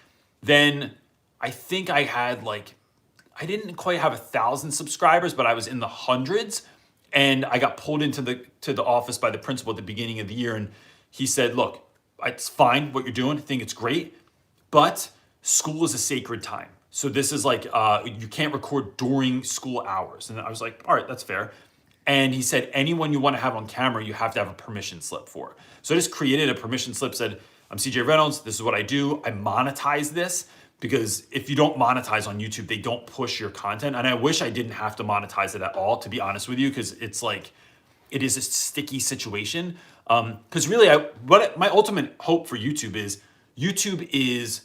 Then I think I had I didn't quite have 1,000 subscribers, but I was in the hundreds. And I got pulled into the office by the principal at the beginning of the year. And he said, look, it's fine what you're doing. I think it's great. But school is a sacred time. So this is like, you can't record during school hours. And I was like, all right, that's fair. And he said, anyone you want to have on camera, you have to have a permission slip for. So I just created a permission slip, said, I'm CJ Reynolds. This is what I do. I monetize this because if you don't monetize on YouTube, they don't push your content. And I wish I didn't have to monetize it at all, to be honest with you, because it's like, it is a sticky situation. Because really, my ultimate hope for YouTube is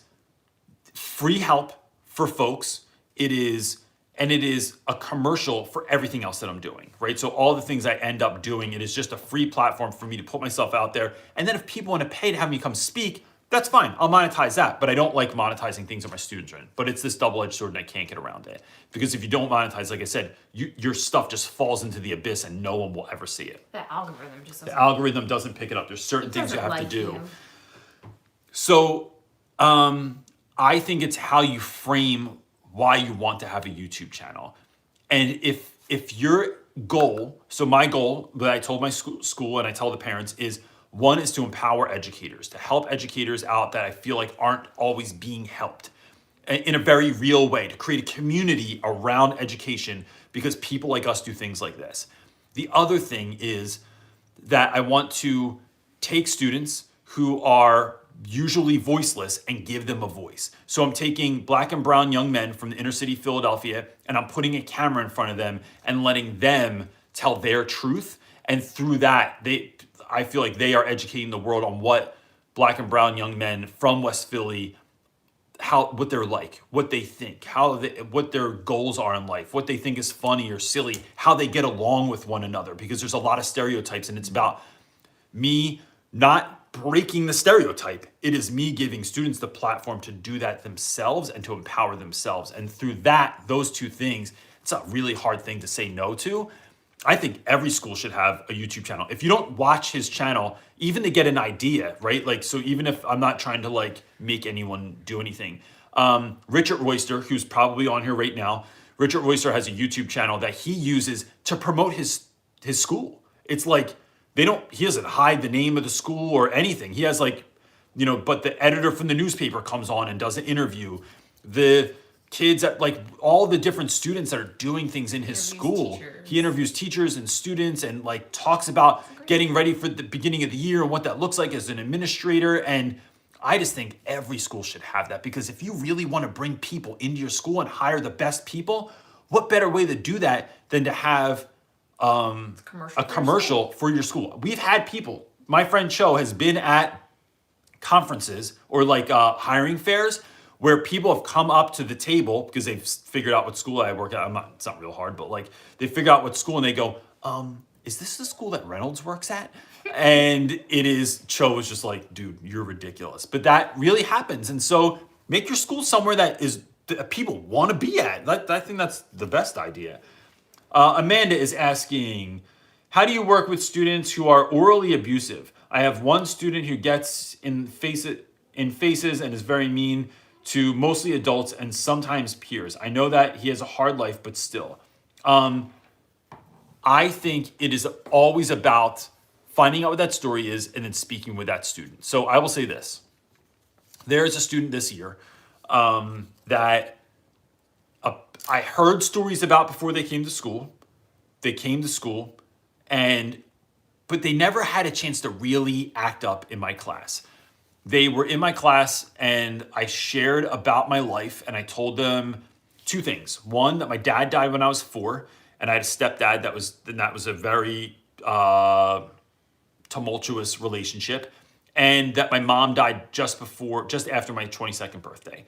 free help for folks. It is a commercial for everything else that I'm doing, right? So all the things I end up doing, it is just a free platform for me to put myself out there. And then if people want to pay to have me come speak, that's fine. I'll monetize that. But I don't like monetizing things that my students are in. But it's this double-edged sword and I can't get around it. Because if you don't monetize, like I said, your stuff just falls into the abyss and no one will ever see it. The algorithm just doesn't. The algorithm doesn't pick it up. There's certain things you have to do. You. So I think it's how you frame why you want to have a YouTube channel. And if your goal, so my goal that I told my school and I tell the parents is, one is to empower educators, to help educators out that I feel like aren't always being helped in a very real way, to create a community around education because people like us do things like this. The other thing is that I want to take students who are usually voiceless and give them a voice. So I'm taking Black and brown young men from the inner city Philadelphia and I'm putting a camera in front of them and letting them tell their truth. And through that, I feel like they are educating the world on what Black and brown young men from West Philly, what they're like, what they think, what their goals are in life, what they think is funny or silly, how they get along with one another, because there's a lot of stereotypes and it's about me not breaking the stereotype. It is me giving students the platform to do that themselves and to empower themselves. And through that, those two things, it's a really hard thing to say no to. I think every school should have a YouTube channel. If you don't watch his channel, even to get an idea, right? Like, so even if I'm not trying to like make anyone do anything, Richard Royster, who's probably on here right now, Richard Royster has a YouTube channel that he uses to promote his school. It's like, he doesn't hide the name of the school or anything. He has like, but the editor from the newspaper comes on and does an interview. The kids at like all the different students that are doing things in his school. Teachers. He interviews teachers and students and like talks about getting ready for the beginning of the year and what that looks like as an administrator. And I just think every school should have that, because if you really want to bring people into your school and hire the best people, what better way to do that than to have a commercial for your school? We've had people, my friend Cho has been at conferences or like hiring fairs where people have come up to the table because they've figured out what school I work at. It's not real hard, but like they figure out what school and they go, is this the school that Reynolds works at? And Cho is just like, dude, you're ridiculous. But that really happens. And so make your school somewhere that people want to be at. I think that's the best idea. Amanda is asking, how do you work with students who are orally abusive? I have one student who gets in faces and is very mean to mostly adults and sometimes peers. I know that he has a hard life, but still. I think it is always about finding out what that story is and then speaking with that student. So I will say this. There is a student this year that I heard stories about before they came to school. They came to school, but they never had a chance to really act up in my class. They were in my class and I shared about my life and I told them two things. One, that my dad died when I was 4 and I had a stepdad that was a very tumultuous relationship, and that my mom died just after my 22nd birthday.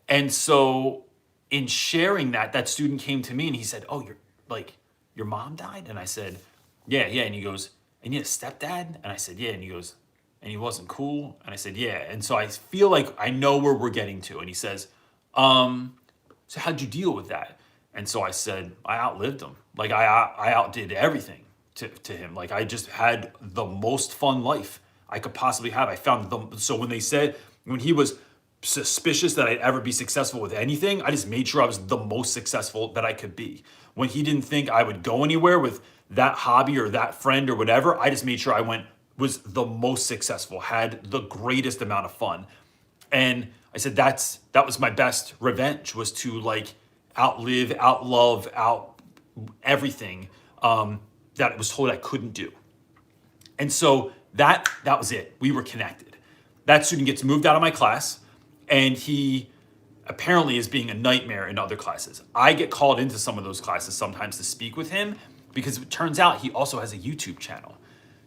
And so in sharing that student came to me and he said, oh, your mom died? And I said, yeah. And he goes, and you had a stepdad? And I said, yeah. And he goes, and he wasn't cool? And I said, yeah. And so I feel like I know where we're getting to. And he says, so how'd you deal with that? And so I said, I outlived him. Like I outdid everything to him. Like I just had the most fun life I could possibly have. I found so when he was suspicious that I'd ever be successful with anything. I just made sure I was the most successful that I could be. When he didn't think I would go anywhere with that hobby or that friend or whatever, I just made sure I was the most successful, had the greatest amount of fun. And I said that was my best revenge, was to like outlive, outlove, out everything that I was told I couldn't do. And so that was it. We were connected. That student gets moved out of my class, and he apparently is being a nightmare in other classes. I get called into some of those classes sometimes to speak with him because it turns out he also has a YouTube channel.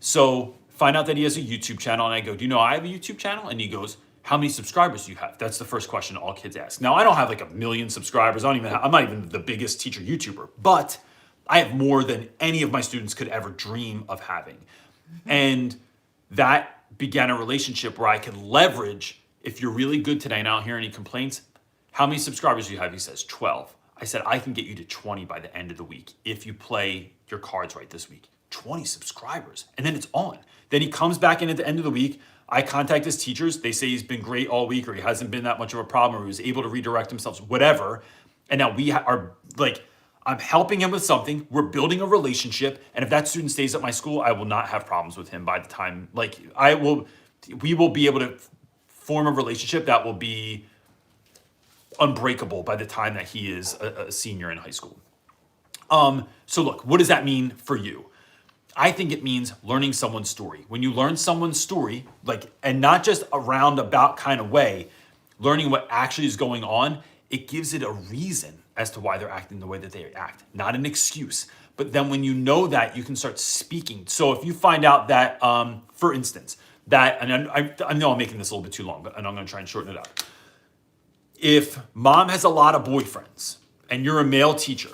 So find out that he has a YouTube channel, and I go, do you know I have a YouTube channel? And he goes, how many subscribers do you have? That's the first question all kids ask. Now, I don't have like 1 million subscribers. I'm not even the biggest teacher YouTuber, but I have more than any of my students could ever dream of having. And that began a relationship where I could leverage, if you're really good today and I don't hear any complaints, how many subscribers do you have? He says 12. I said, I can get you to 20 by the end of the week if you play your cards right this week. 20 subscribers. And then it's on. Then he comes back in at the end of the week. I contact his teachers. They say he's been great all week, or he hasn't been that much of a problem, or he was able to redirect himself, whatever. And now we are like, I'm helping him with something. We're building a relationship. And if that student stays at my school, I will not have problems with him by the time, we will be able to form a relationship that will be unbreakable by the time that he is a senior in high school. So look, what does that mean for you? I think it means learning someone's story. When you learn someone's story, and not just a roundabout kind of way, learning what actually is going on, it gives it a reason as to why they're acting the way that they act, not an excuse. But then when you know that, you can start speaking. So if you find out that, for instance, and I know I'm making this a little bit too long, and I'm going to try and shorten it up. If mom has a lot of boyfriends and you're a male teacher,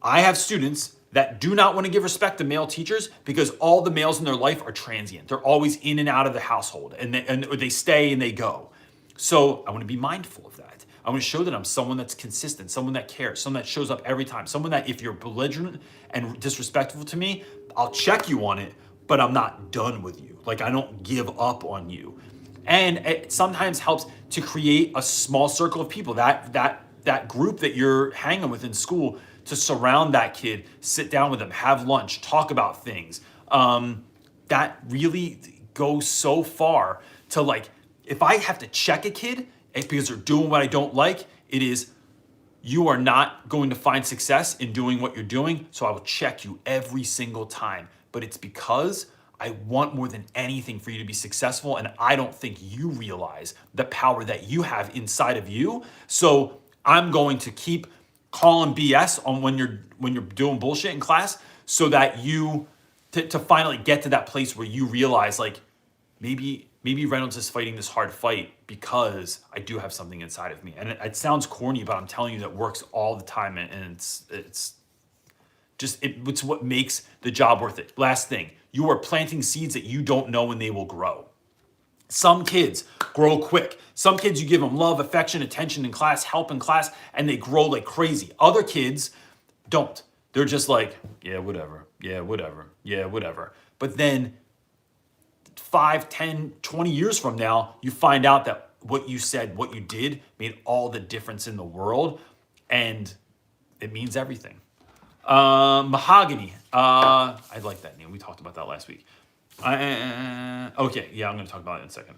I have students that do not want to give respect to male teachers because all the males in their life are transient. They're always in and out of the household, and they stay and they go. So I want to be mindful of that. I want to show that I'm someone that's consistent, someone that cares, someone that shows up every time, someone that if you're belligerent and disrespectful to me, I'll check you on it, but I'm not done with you. I don't give up on you. And it sometimes helps to create a small circle of people, that group that you're hanging with in school, to surround that kid, sit down with them, have lunch, talk about things. That really goes so far to if I have to check a kid because they're doing what I don't like, it is, you are not going to find success in doing what you're doing, so I will check you every single time. But it's because I want more than anything for you to be successful, and I don't think you realize the power that you have inside of you. So I'm going to keep calling BS on when you're doing bullshit in class, so that you to finally get to that place where you realize maybe Reynolds is fighting this hard fight because I do have something inside of me. And it sounds corny, but I'm telling you that works all the time, and it's what makes the job worth it. Last thing, you are planting seeds that you don't know when they will grow. Some kids grow quick. Some kids, you give them love, affection, attention in class, help in class, and they grow like crazy. Other kids don't. They're just yeah, whatever. Yeah, whatever. Yeah, whatever. But then 5, 10, 20 years from now, you find out that what you said, what you did, made all the difference in the world, and it means everything. Mahogany. I like that name. We talked about that last week. Okay, yeah, I'm going to talk about it in a second.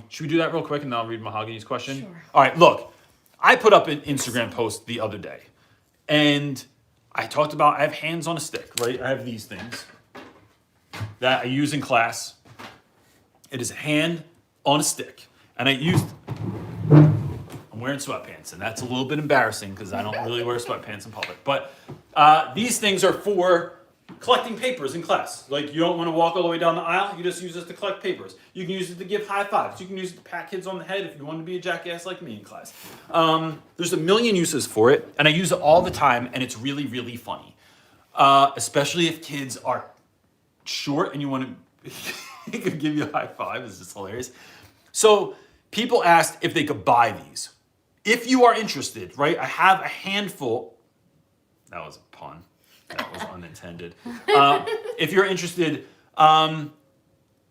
Should we do that real quick and then I'll read Mahogany's question? Sure. All right, look, I put up an Instagram post the other day, and I talked about, I have hands on a stick, right? I have these things that I use in class. It is a hand on a stick, and I'm wearing sweatpants, and that's a little bit embarrassing because I don't really wear sweatpants in public. But these things are for collecting papers in class. You don't want to walk all the way down the aisle, you just use this to collect papers. You can use it to give high fives. You can use it to pat kids on the head if you want to be a jackass like me in class. There's a million uses for it, and I use it all the time, and it's really, really funny. Especially if kids are short and you want to he could give you a high five. It's just hilarious. So people asked if they could buy these. If you are interested, right? I have a handful. That was a pun. That was unintended. If you're interested,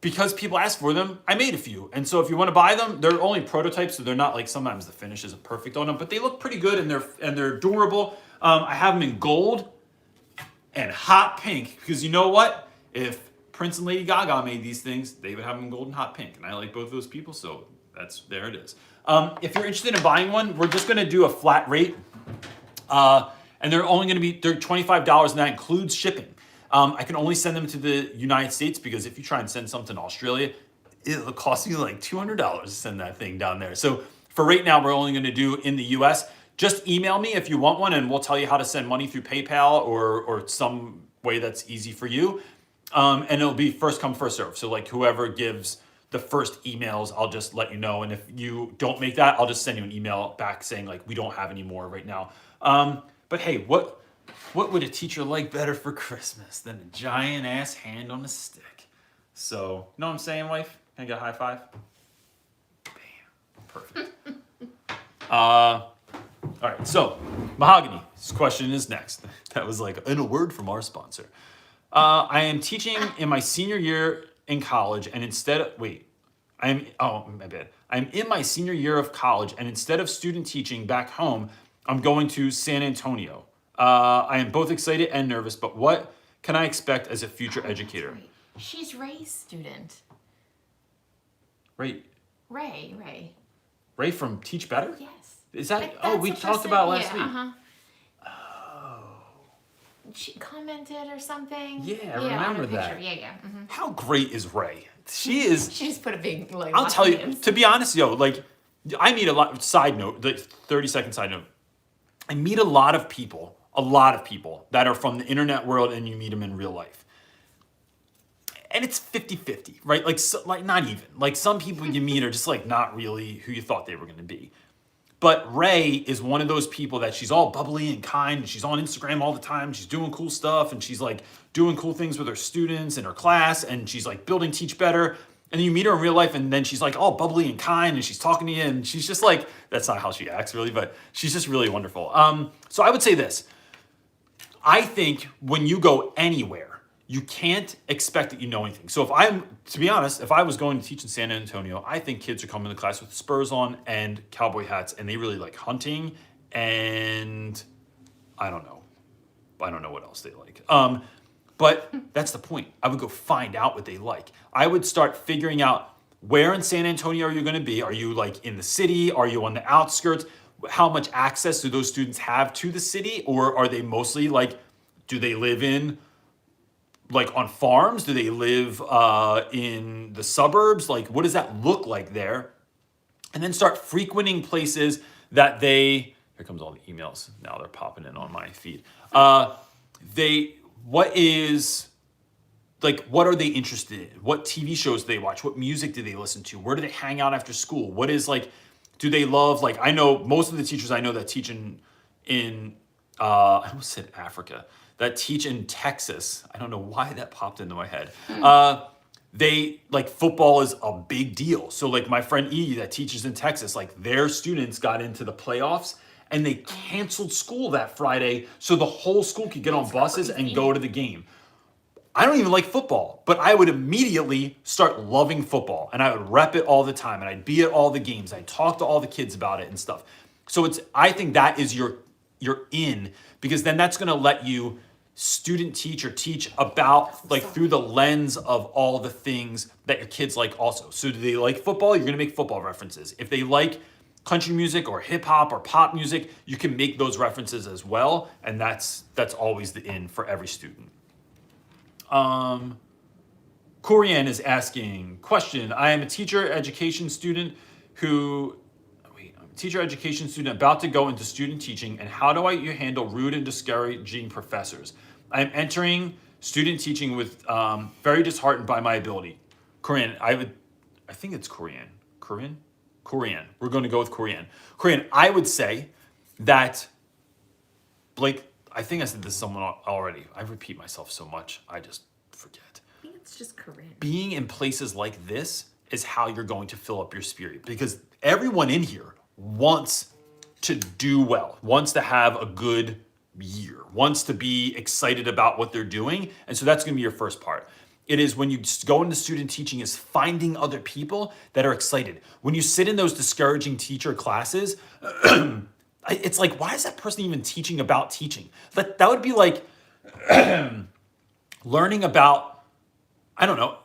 because people ask for them, I made a few. And so if you want to buy them, they're only prototypes, so they're not like, sometimes the finish isn't perfect on them, but they look pretty good and they're durable. I have them in gold and hot pink, because you know what? If Prince and Lady Gaga made these things, they would have them in gold and hot pink. And I like both of those people, so there it is. If you're interested in buying one, we're just gonna do a flat rate. And they're $25, and that includes shipping. I can only send them to the United States, because if you try and send something to Australia, it'll cost you like $200 to send that thing down there. So for right now, we're only gonna do in the US. Just email me if you want one, and we'll tell you how to send money through PayPal or some way that's easy for you. And it'll be first come, first serve. So like whoever gives the first emails, I'll just let you know. And if you don't make that, I'll just send you an email back saying like, we don't have any more right now. But hey, what would a teacher like better for Christmas than a giant ass hand on a stick? So, you know what I'm saying, wife? Can I get a high five? Bam. Perfect. All right, so mahogany. This question is next. That was like in a word from our sponsor. I am teaching in my senior year in college, and I'm in my senior year of college, and instead of student teaching back home, I'm going to San Antonio. I am both excited and nervous, but what can I expect as a future educator? Right. She's Ray's student. Ray from Teach Better? Yes. Is that? Like, Oh, we talked about last week. Oh. She commented or something. Yeah, I remember that. Yeah. Mm-hmm. How great is Ray? She is. She just put a big like. I'll tell you. To be honest, like I meet a lot. Side note, like 30-second side note. I meet a lot of people that are from the internet world, and you meet them in real life. And it's 50-50, right? Like not even. Like some people you meet are just like not really who you thought they were going to be. But Ray is one of those people that she's all bubbly and kind, and she's on Instagram all the time. She's doing cool stuff, and she's like doing cool things with her students in her class, and she's like building Teach Better. And then you meet her in real life, and then she's like all bubbly and kind, and she's talking to you, and she's just like, that's not how she acts really, but she's just really wonderful. So I would say this. I think when you go anywhere, you can't expect that you know anything. So to be honest, if I was going to teach in San Antonio, I think kids are coming to class with Spurs on and cowboy hats, and they really like hunting, and I don't know what else they like. But that's the point. I would go find out what they like. I would start figuring out where in San Antonio are you going to be? Are you like in the city? Are you on the outskirts? How much access do those students have to the city? Or are they mostly like, do they live in like on farms? Do they live in the suburbs? Like, what does that look like there? And then start frequenting places that here comes all the emails. Now they're popping in on my feed. What are they interested in? What TV shows do they watch? What music do they listen to? Where do they hang out after school? What is like, do they love, like, I know most of the teachers I know that teach in I almost said Africa, that teach in Texas. I don't know why that popped into my head. They like football is a big deal. So like my friend E that teaches in Texas, like their students got into the playoffs and they canceled school that Friday so the whole school could get on buses and go to the game. I don't even like football, but I would immediately start loving football, and I would rep it all the time, and I'd be at all the games. I'd talk to all the kids about it and stuff. So I think that is your in, because then that's going to let you student teach or teach about like through the lens of all the things that your kids like also. So do they like football? You're going to make football references. If they like country music or hip hop or pop music, you can make those references as well, and that's always the in for every student. Corian is asking, question, I am a teacher education student about to go into student teaching, and how do I handle rude and discouraging professors? I am entering student teaching with very disheartened by my ability. Corian, I think it's Corian. Corian. We're going to go with Corian. Corian, I would say that, Blake, I think I said this to someone already. I repeat myself so much, I just forget. I think it's just Corinne. Being in places like this is how you're going to fill up your spirit, because everyone in here wants to do well, wants to have a good year, wants to be excited about what they're doing. And so that's going to be your first part. it is when you go into student teaching is finding other people that are excited. When you sit in those discouraging teacher classes, it's like, why is that person even teaching about teaching? That would be like learning about, I don't know,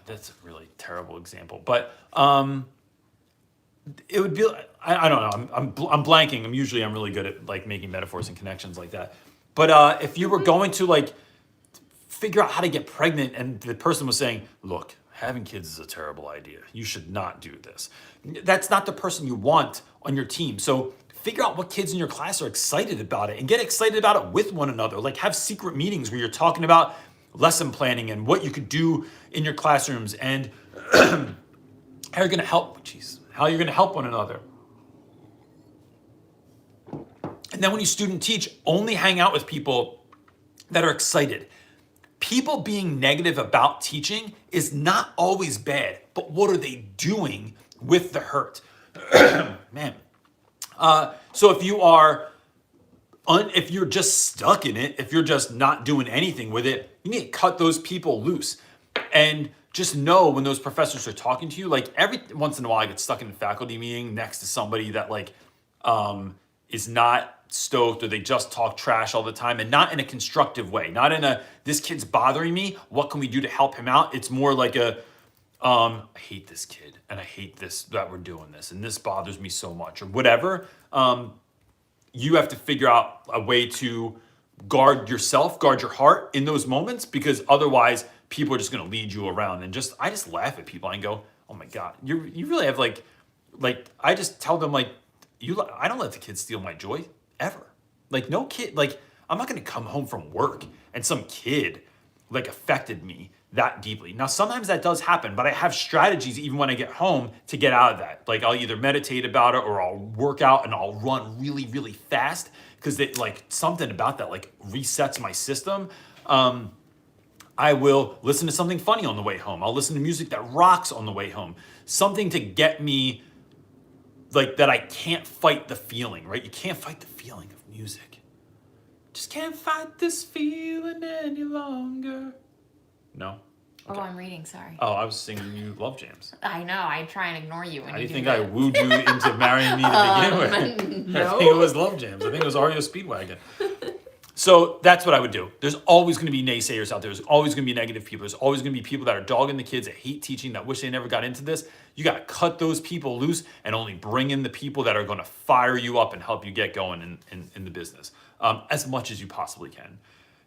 that's a really terrible example, but it would be, I don't know, I'm blanking. I'm really good at like making metaphors and connections like that. But if you were going to like figure out how to get pregnant and the person was saying, look, having kids is a terrible idea. You should not do this. That's not the person you want on your team. So figure out what kids in your class are excited about it and get excited about it with one another. Like have secret meetings where you're talking about lesson planning and what you could do in your classrooms and how you're going to help, how you're going to help one another. And then when you student teach, only hang out with people that are excited. People being negative about teaching is not always bad, but what are they doing with the hurt? Man. So if you are, if you're just stuck in it, if you're just not doing anything with it, you need to cut those people loose. And just know when those professors are talking to you, like every once in a while I get stuck in a faculty meeting next to somebody that like is not stoked or they just talk trash all the time and not in a constructive way, not in a, this kid's bothering me, what can we do to help him out? It's more like a, I hate this kid and I hate this, that we're doing this and this bothers me so much or whatever. You have to figure out a way to guard yourself, guard your heart in those moments, because otherwise people are just going to lead you around and I just laugh at people and go, oh my God, you really have like, I just tell them like, I don't let the kids steal my joy ever. Like no kid, like I'm not going to come home from work and some kid like affected me that deeply. Now, sometimes that does happen, but I have strategies even when I get home to get out of that. Like I'll either meditate about it or I'll work out and I'll run really, really fast because like something about that like resets my system. I will listen to something funny on the way home. I'll listen to music that rocks on the way home. Something to get me like that I can't fight the feeling, right? You can't fight the feeling of music. Just can't fight this feeling any longer. No? Okay. Oh, I'm reading, sorry. Oh, I was singing you love jams. I know, I try and ignore you when How do you you think that. I wooed you into marrying me to begin with? No. I think it was love jams. I think it was REO Speedwagon. So that's what I would do. There's always going to be naysayers out there. There's always going to be negative people. There's always going to be people that are dogging the kids, that hate teaching, that wish they never got into this. You got to cut those people loose and only bring in the people that are going to fire you up and help you get going in the business as much as you possibly can.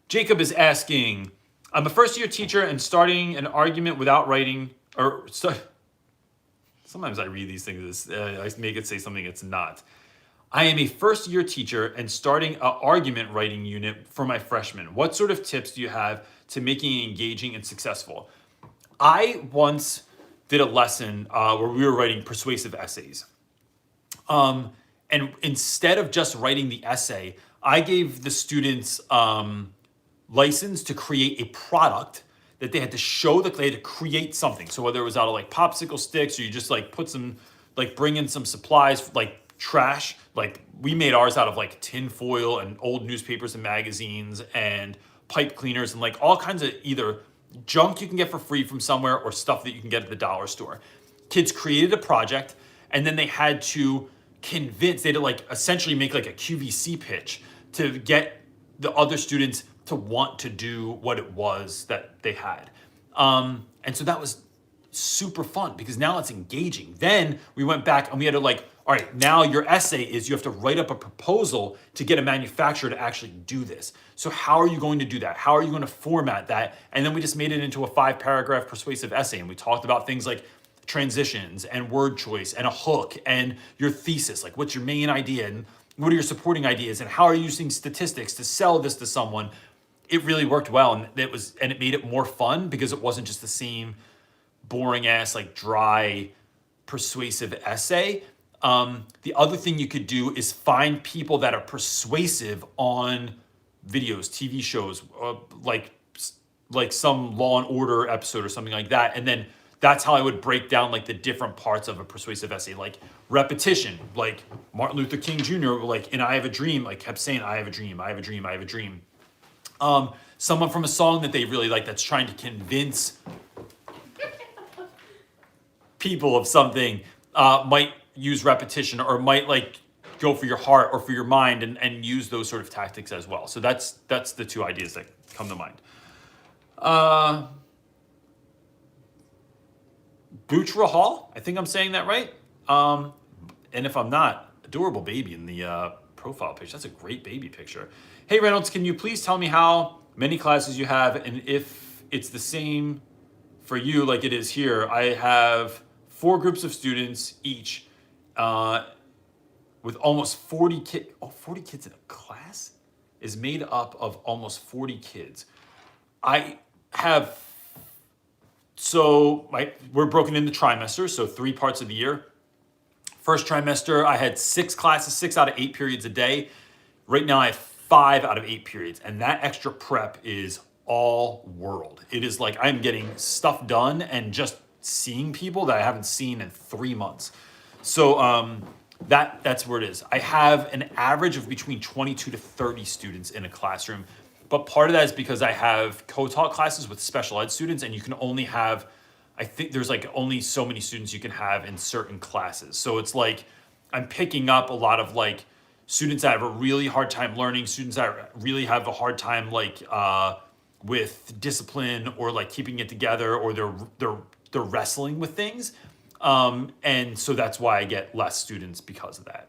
Jacob is asking, I'm a first-year teacher and starting an argument without writing, sometimes I read these things, I make it say something it's not. I am a first-year teacher and starting an argument writing unit for my freshmen. What sort of tips do you have to making it engaging and successful? I once did a lesson where we were writing persuasive essays. And instead of just writing the essay, I gave the students license to create a product that they had to show that they had to create something. So whether it was out of like popsicle sticks or you just like put some, like bring in some supplies, like trash, like we made ours out of like tin foil and old newspapers and magazines and pipe cleaners and like all kinds of either junk you can get for free from somewhere or stuff that you can get at the dollar store. Kids created a project and then they had to convince, they had to like essentially make like a QVC pitch to get the other students to want to do what it was that they had. And so that was super fun because now it's engaging. Then we went back and we had to like, all right, now your essay is you have to write up a proposal to get a manufacturer to actually do this. So how are you going to do that? How are you going to format that? And then we just made it into a 5-paragraph persuasive essay. And we talked about things like transitions and word choice and a hook and your thesis, like what's your main idea and what are your supporting ideas and how are you using statistics to sell this to someone? It really worked well and it made it more fun because it wasn't just the same boring ass, like dry, persuasive essay. The other thing you could do is find people that are persuasive on videos, TV shows, like some Law and Order episode or something like that. And then that's how I would break down like the different parts of a persuasive essay, like repetition, like Martin Luther King Jr., like in I Have a Dream, like kept saying, I have a dream, I have a dream, I have a dream. Someone from a song that they really like that's trying to convince people of something might use repetition or might like go for your heart or for your mind and use those sort of tactics as well. So that's the two ideas that come to mind. Butra Hall, I think I'm saying that right. And if I'm not, adorable baby in the profile picture. That's a great baby picture. Hey Reynolds, can you please tell me how many classes you have and if it's the same for you like it is here? I have 4 groups of students each with almost 40 kids. Oh, 40 kids in a class is made up of almost 40 kids. I have, we're broken into trimesters, so 3 parts of the year. First trimester, I had 6 classes, 6 out of 8 periods a day. Right now I have 5 out of 8 periods, and that extra prep is all world. It is like I'm getting stuff done and just seeing people that I haven't seen in 3 months. So that's where it is. I have an average of between 22 to 30 students in a classroom, but part of that is because I have co-taught classes with special ed students, and you can only have, I think there's like only so many students you can have in certain classes. So it's like I'm picking up a lot of like students that have a really hard time learning, students that really have a hard time like with discipline or like keeping it together, or they're wrestling with things. And so that's why I get less students because of that.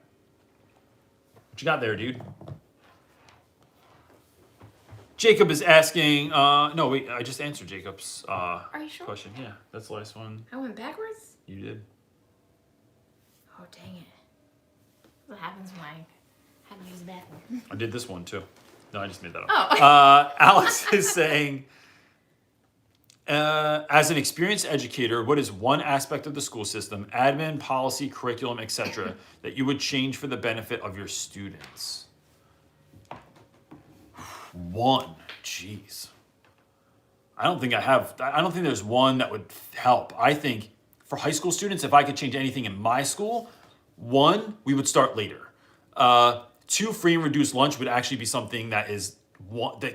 What you got there, dude? Jacob is asking, no, wait, I just answered Jacob's Are you sure? question. Yeah, that's the last one. I went backwards? You did. Oh, dang it. What happens when I have to use the bathroom? I did this one too. No, I just made that up. Oh. Alex is saying, as an experienced educator, what is one aspect of the school system, admin, policy, curriculum, etc., that you would change for the benefit of your students? One, jeez. I don't think there's one that would help. I think for high school students, if I could change anything in my school, 1, we would start later. 2, free and reduced lunch would actually be something that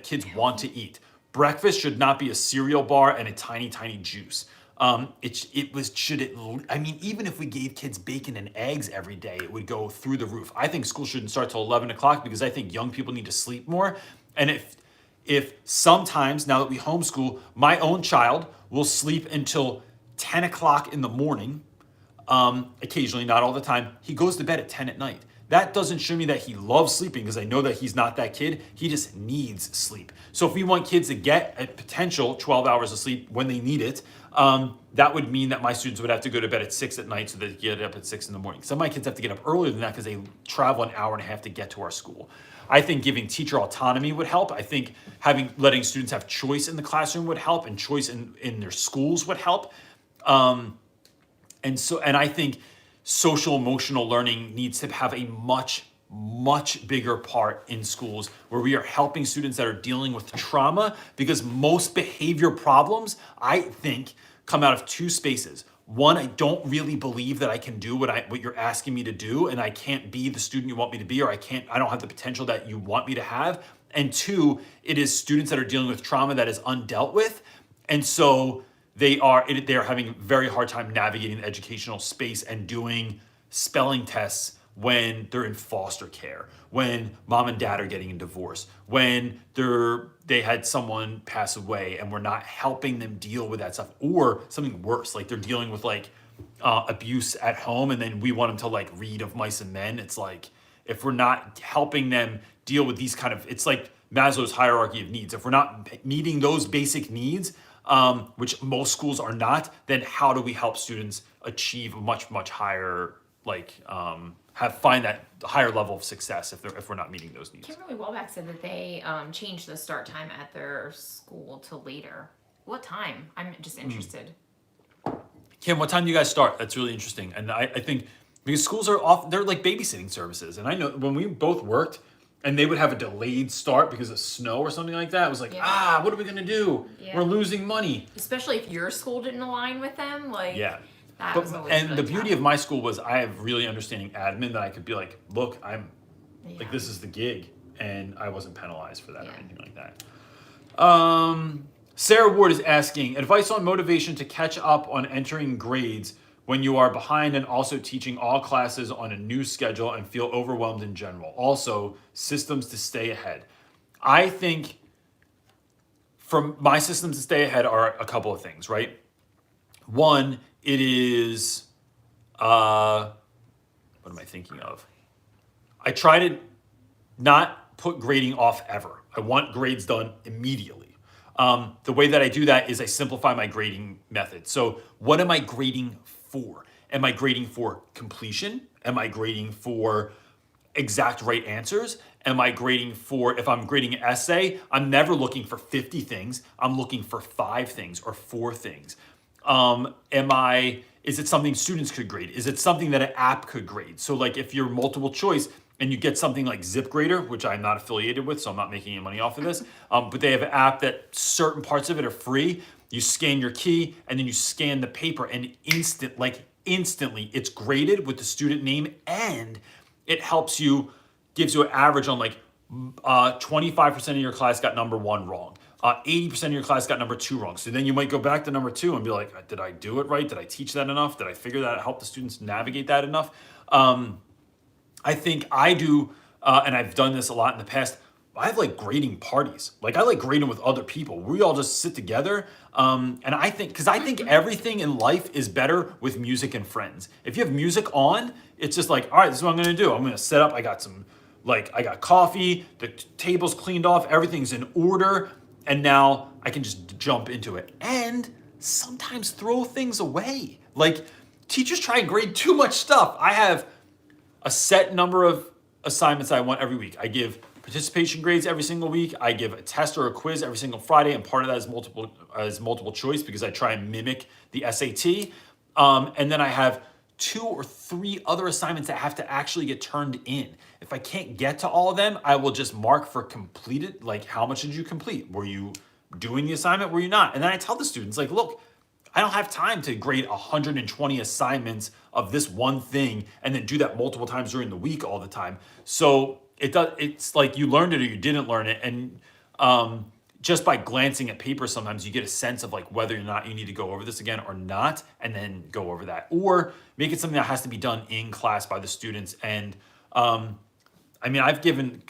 kids want to eat. Breakfast should not be a cereal bar and a tiny, tiny juice. I mean, even if we gave kids bacon and eggs every day, it would go through the roof. I think school shouldn't start till 11 o'clock because I think young people need to sleep more. And if sometimes, now that we homeschool, my own child will sleep until 10 o'clock in the morning, occasionally, not all the time, he goes to bed at 10 at night. That doesn't show me that he loves sleeping because I know that he's not that kid. He just needs sleep. So if we want kids to get a potential 12 hours of sleep when they need it, that would mean that my students would have to go to bed at 6 at night so they get up at 6 in the morning. Some of my kids have to get up earlier than that because they travel an hour and a half to get to our school. I think giving teacher autonomy would help. I think letting students have choice in the classroom would help, and choice in their schools would help. And I think social emotional learning needs to have a much, much bigger part in schools where we are helping students that are dealing with trauma, because most behavior problems, I think, come out of 2 spaces. 1, I don't really believe that I can do what you're asking me to do, and I can't be the student you want me to be, or I don't have the potential that you want me to have. And 2, it is students that are dealing with trauma that is undealt with. And so they are having a very hard time navigating the educational space and doing spelling tests when they're in foster care, when mom and dad are getting a divorce, when they had someone pass away and we're not helping them deal with that stuff, or something worse, like they're dealing with like abuse at home, and then we want them to like read Of Mice and Men. It's like, if we're not helping them deal with these it's like Maslow's hierarchy of needs. If we're not meeting those basic needs, which most schools are not, then how do we help students achieve a much, much higher, find that higher level of success if we're not meeting those needs? Kimberly Wellback said that they changed the start time at their school to later. What time? I'm just interested. Kim, what time do you guys start? That's really interesting. And I think because schools they're like babysitting services. And I know when we both worked and they would have a delayed start because of snow or something like that, it was like, what are we going to do? Yeah. We're losing money. Especially if your school didn't align with them. Yeah. That was always really the beauty tough. of my school was I have really understanding admin that I could be like, look, like, this is the gig. And I wasn't penalized for that or anything like that. Sarah Ward is asking advice on motivation to catch up on entering grades when you are behind and also teaching all classes on a new schedule and feel overwhelmed in general. Also, systems to stay ahead. I think from my systems to stay ahead are a couple of things, right? One, it is, what am I thinking of? I try to not put grading off ever. I want grades done immediately. The way that I do that is I simplify my grading method. So what am I grading for? Am I grading for completion? Am I grading for exact right answers? Am I grading for, if I'm grading an essay, I'm never looking for 50 things. I'm looking for 5 things or 4 things. Is it something students could grade? Is it something that an app could grade? So like if you're multiple choice and you get something like ZipGrader, which I'm not affiliated with, so I'm not making any money off of this, but they have an app that certain parts of it are free. You scan your key and then you scan the paper and instantly it's graded with the student name, and it helps you, gives you an average on like 25% of your class got number 1 wrong. 80% of your class got number 2 wrong. So then you might go back to number 2 and be like, did I do it right? Did I teach that enough? Did I figure that out, help the students navigate that enough? I think I do, and I've done this a lot in the past. I have like grading parties. Like I like grading with other people. We all just sit together. And I think everything in life is better with music and friends. If you have music on, it's just like, all right, this is what I'm going to do. I'm going to set up. I got coffee, the table's cleaned off, everything's in order. And now I can just jump into it and sometimes throw things away. Like teachers try and grade too much stuff. I have a set number of assignments I want every week. I give participation grades every single week. I give a test or a quiz every single Friday, and part of that is multiple choice because I try and mimic the SAT. And then I have 2 or 3 other assignments that have to actually get turned in. If I can't get to all of them, I will just mark for completed, like how much did you complete? Were you doing the assignment? Were you not? And then I tell the students, like, look, I don't have time to grade 120 assignments of this one thing and then do that multiple times during the week all the time. So it's like you learned it or you didn't learn it. And just by glancing at paper, sometimes you get a sense of like whether or not you need to go over this again or not, and then go over that. Or make it something that has to be done in class by the students. And I've given,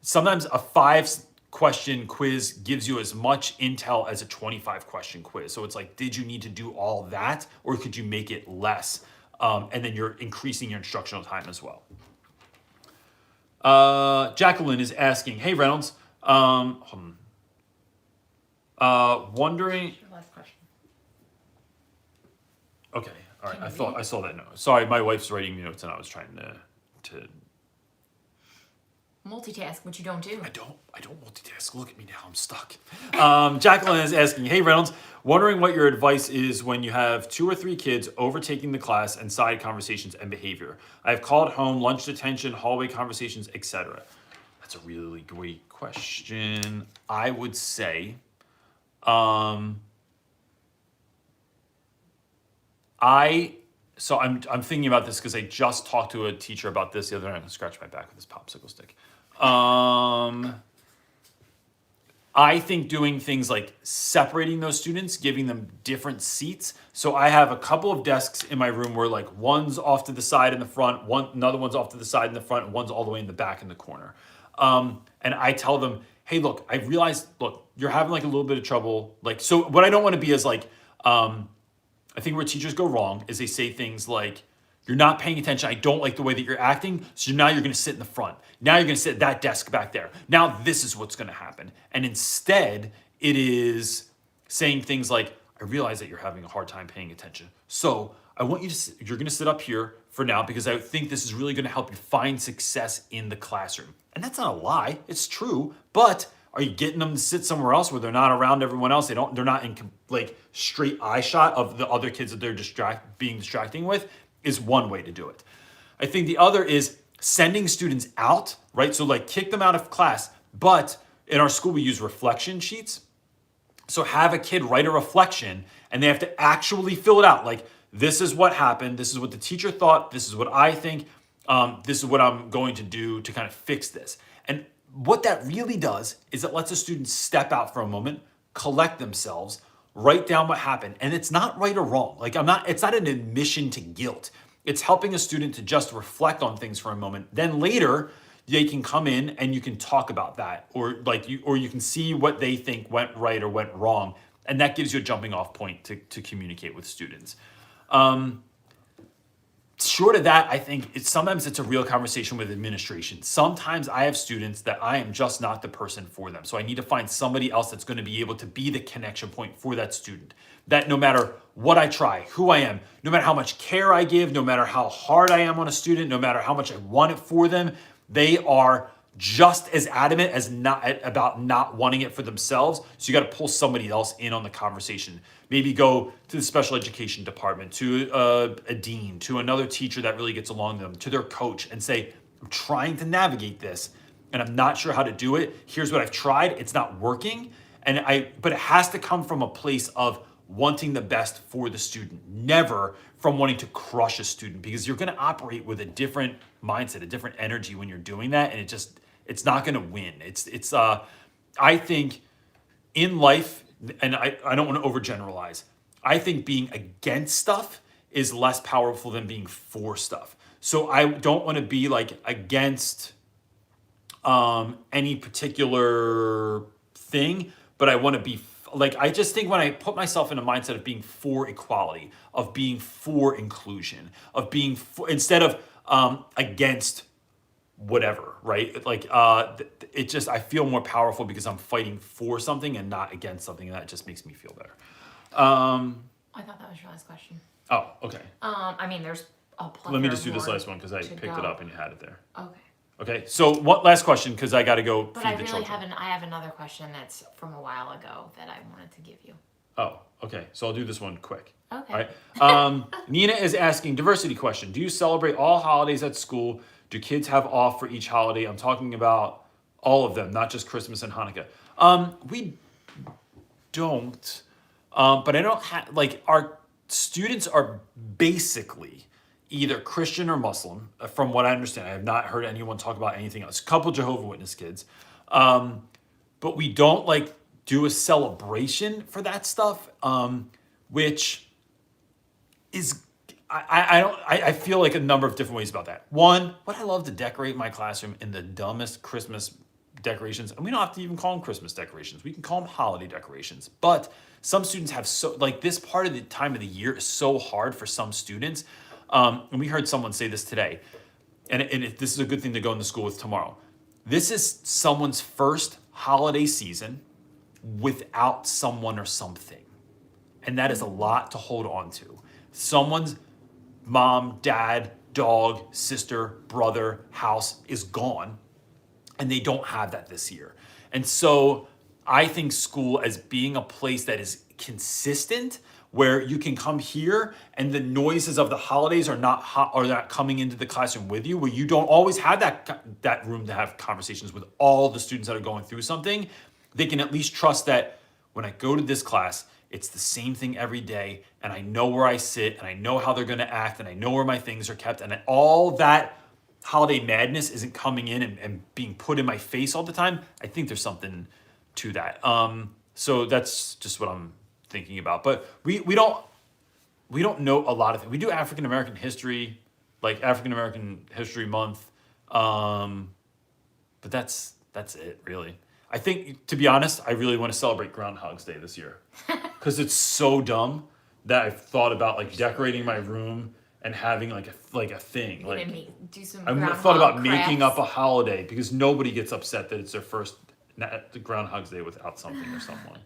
sometimes a 5-question quiz gives you as much intel as a 25-question quiz. So it's like, did you need to do all that, or could you make it less? And then you're increasing your instructional time as well. Jacqueline is asking, hey Reynolds, wondering. Last question. Okay, all right. I saw that note. Sorry, my wife's writing me notes and I was trying to Multitask, which you don't do. I don't multitask. Look at me now. I'm stuck. Jacqueline is asking, hey Reynolds, wondering what your advice is when you have 2 or 3 kids overtaking the class and side conversations and behavior. I have called home, lunch detention, hallway conversations, etc. That's a really great question. I would say, I'm thinking about this because I just talked to a teacher about this the other night. I'm gonna scratch my back with this popsicle stick. I think doing things like separating those students, giving them different seats. So I have a couple of desks in my room where like one's off to the side in the front, another one's off to the side in the front, and one's all the way in the back in the corner. And I tell them, hey, look, I realized, you're having like a little bit of trouble. Like, so what I don't want to be is like, I think where teachers go wrong is they say things like, you're not paying attention. I don't like the way that you're acting. So now you're going to sit in the front. Now you're going to sit at that desk back there. Now this is what's going to happen. And instead it is saying things like, I realize that you're having a hard time paying attention. So I want you to, you're going to sit up here for now because I think this is really going to help you find success in the classroom. And that's not a lie. It's true. But are you getting them to sit somewhere else where they're not around everyone else? They're not in like straight eye shot of the other kids that they're being distracting with, is one way to do it. I think the other is sending students out, right? So like kick them out of class, but in our school we use reflection sheets. So have a kid write a reflection and they have to actually fill it out. Like, this is what happened. This is what the teacher thought. This is what I think. This is what I'm going to do to kind of fix this. And what that really does is it lets a student step out for a moment, collect themselves, write down what happened. And it's not right or wrong. Like it's not an admission to guilt. It's helping a student to just reflect on things for a moment. Then later, they can come in and you can talk about that, or you can see what they think went right or went wrong. And that gives you a jumping off point to communicate with students. Short of that, I think sometimes it's a real conversation with administration. Sometimes I have students that I am just not the person for them. So I need to find somebody else that's going to be able to be the connection point for that student. That no matter what I try, who I am, no matter how much care I give, no matter how hard I am on a student, no matter how much I want it for them, they are just as adamant as about not wanting it for themselves. So you got to pull somebody else in on the conversation. Maybe go to the special education department, to a dean, to another teacher that really gets along with them, to their coach, and say, I'm trying to navigate this and I'm not sure how to do it. Here's what I've tried. It's not working. But it has to come from a place of wanting the best for the student, never from wanting to crush a student, because you're going to operate with a different mindset, a different energy when you're doing that. And it's not going to win. I think in life, and I don't want to overgeneralize, I think being against stuff is less powerful than being for stuff. So I don't want to be like against any particular thing, but I want to be like, I just think when I put myself in a mindset of being for equality, of being for inclusion, of being instead of against whatever, right? Like I feel more powerful because I'm fighting for something and not against something, and that just makes me feel better. I thought that was your last question. Oh, okay. I mean, there's a plethora. Let me just do this more last one because I picked it up and you had it there. Okay. Okay, so one last question because I got to go But feed I the really children. I have another question that's from a while ago that I wanted to give you. Oh, okay. So I'll do this one quick. Okay. All right. Nina is asking, diversity question. Do you celebrate all holidays at school? Do kids have off for each holiday? I'm talking about all of them, not just Christmas and Hanukkah. We don't. But I don't have, like, our students are basically either Christian or Muslim, from what I understand. I have not heard anyone talk about anything else. A couple Jehovah's Witness kids. But we don't like do a celebration for that stuff, which is, I feel like a number of different ways about that. One, what I love to decorate my classroom in the dumbest Christmas decorations, and we don't have to even call them Christmas decorations. We can call them holiday decorations. But some students have this part of the time of the year is so hard for some students. And we heard someone say this today, and this is a good thing to go into school with tomorrow. This is someone's first holiday season without someone or something. And that is a lot to hold on to. Someone's mom, dad, dog, sister, brother, house is gone, and they don't have that this year. And so I think school as being a place that is consistent, where you can come here and the noises of the holidays are not coming into the classroom with you, where you don't always have that room to have conversations with all the students that are going through something. They can at least trust that when I go to this class, it's the same thing every day, and I know where I sit, and I know how they're going to act, and I know where my things are kept, and all that holiday madness isn't coming in and being put in my face all the time. I think there's something to that. So that's just what I'm thinking about. But we don't know a lot of things. We do African American history, like African American History Month, but that's it really. I think, to be honest, I really want to celebrate Groundhog's Day this year because it's so dumb that I've thought about like decorating my room and having like a thing. Like do some I thought about groundhog making up crafts. a holiday because nobody gets upset that it's their first Groundhog's Day without something or someone.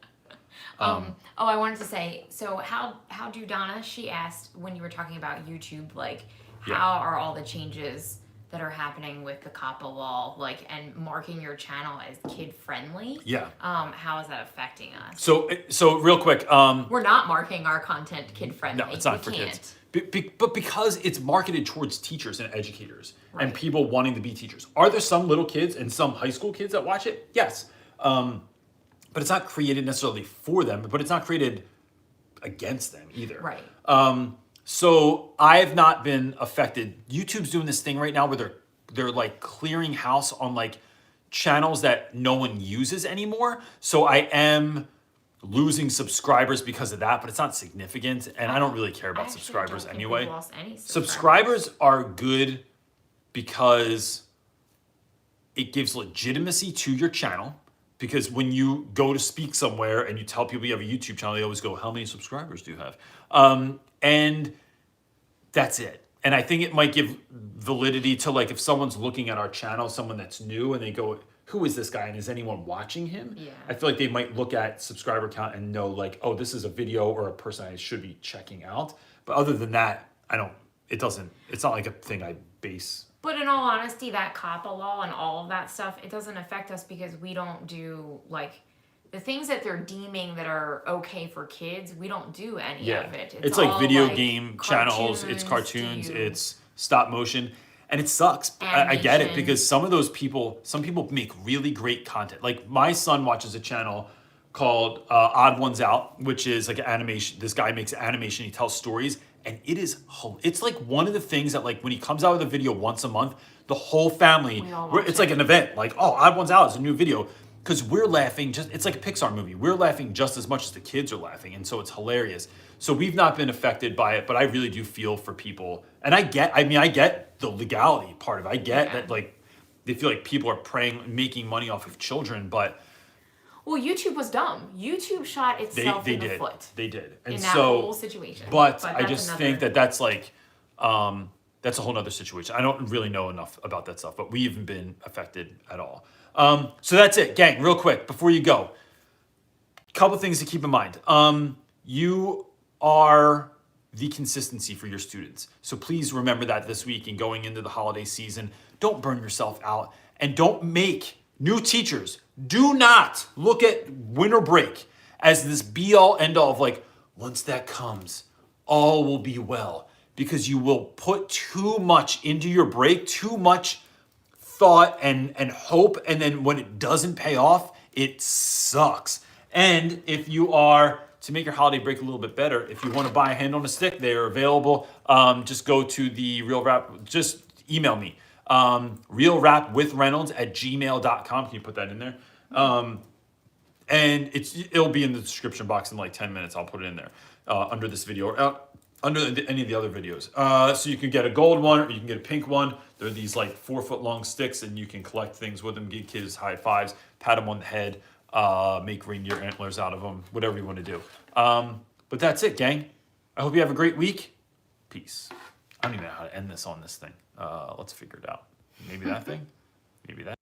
I wanted to say, so how do Donna, she asked when you were talking about YouTube, like Yeah. how are all the changes that are happening with the COPPA law, like, and marking your channel as kid friendly? Yeah. How is that affecting us? So real quick. We're not marking our content kid friendly. No, it's not for kids. But because it's marketed towards teachers and educators and Right. people wanting to be teachers. Are there some little kids and some high school kids that watch it? Yes. But it's not created necessarily for them, but it's not created against them either. Right. So I have not been affected. YouTube's doing this thing right now where they're like clearing house on like channels that no one uses anymore. So I am losing subscribers because of that, but it's not significant. And I don't really care I about actually subscribers don't think anyway. we've lost any Subscribers are good because it gives legitimacy to your channel. Because when you go to speak somewhere and you tell people you have a YouTube channel, they always go, how many subscribers do you have? And that's it. And I think it might give validity to, like, if someone's looking at our channel, someone that's new, and they go, who is this guy? And is anyone watching him? Yeah. I feel like they might look at subscriber count and know, like, oh, this is a video or a person I should be checking out. But other than that, it's not like a thing I base. But in all honesty, that COPPA law and all of that stuff, it doesn't affect us because we don't do, like, the things that they're deeming that are okay for kids, we don't do any of it. It's like all, video like, game channels, it's cartoons, do you- it's stop motion. And it sucks. I get it, Animation. because some people make really great content. Like, my son watches a channel called Odd Ones Out, which is like an animation. This guy makes animation, he tells stories, and it's like one of the things that, like, when he comes out with a video once a month, the whole family, We all watch it's like an event. Like, oh, Odd Ones Out is a new video. Because we're laughing, it's like a Pixar movie. We're laughing just as much as the kids are laughing. And so it's hilarious. So we've not been affected by it, but I really do feel for people. And I get the legality part of it. I get that, like, they feel like people are making money off of children, but Well, YouTube was dumb. YouTube shot itself in the did. foot. They did. And in that so, whole situation. But I that's just another- think that's like, that's a whole nother situation. I don't really know enough about that stuff, but we haven't been affected at all. So that's it, gang. Real quick before you go, couple things to keep in mind. You are the consistency for your students, so please remember that this week and going into the holiday season. Don't burn yourself out, and don't make new teachers. Do not look at winter break as this be all end all of, like, once that comes, all will be well, because you will put too much into your break, too much thought and hope, and then when it doesn't pay off, it sucks. And if you are, to make your holiday break a little bit better, if you want to buy a hand on a stick, they are available. Just go to the Real Rap, just email me, realrapwithreynolds@gmail.com. Can you put that in there? And it'll be in the description box in like 10 minutes. I'll put it in there under this video, or under any of the other videos. So you can get a gold one, or you can get a pink one. They're these like 4-foot long sticks, and you can collect things with them, give kids high fives, pat them on the head, make reindeer antlers out of them, whatever you want to do. But that's it, gang. I hope you have a great week. Peace. I don't even know how to end this on this thing. Let's figure it out. Maybe that thing? Maybe that.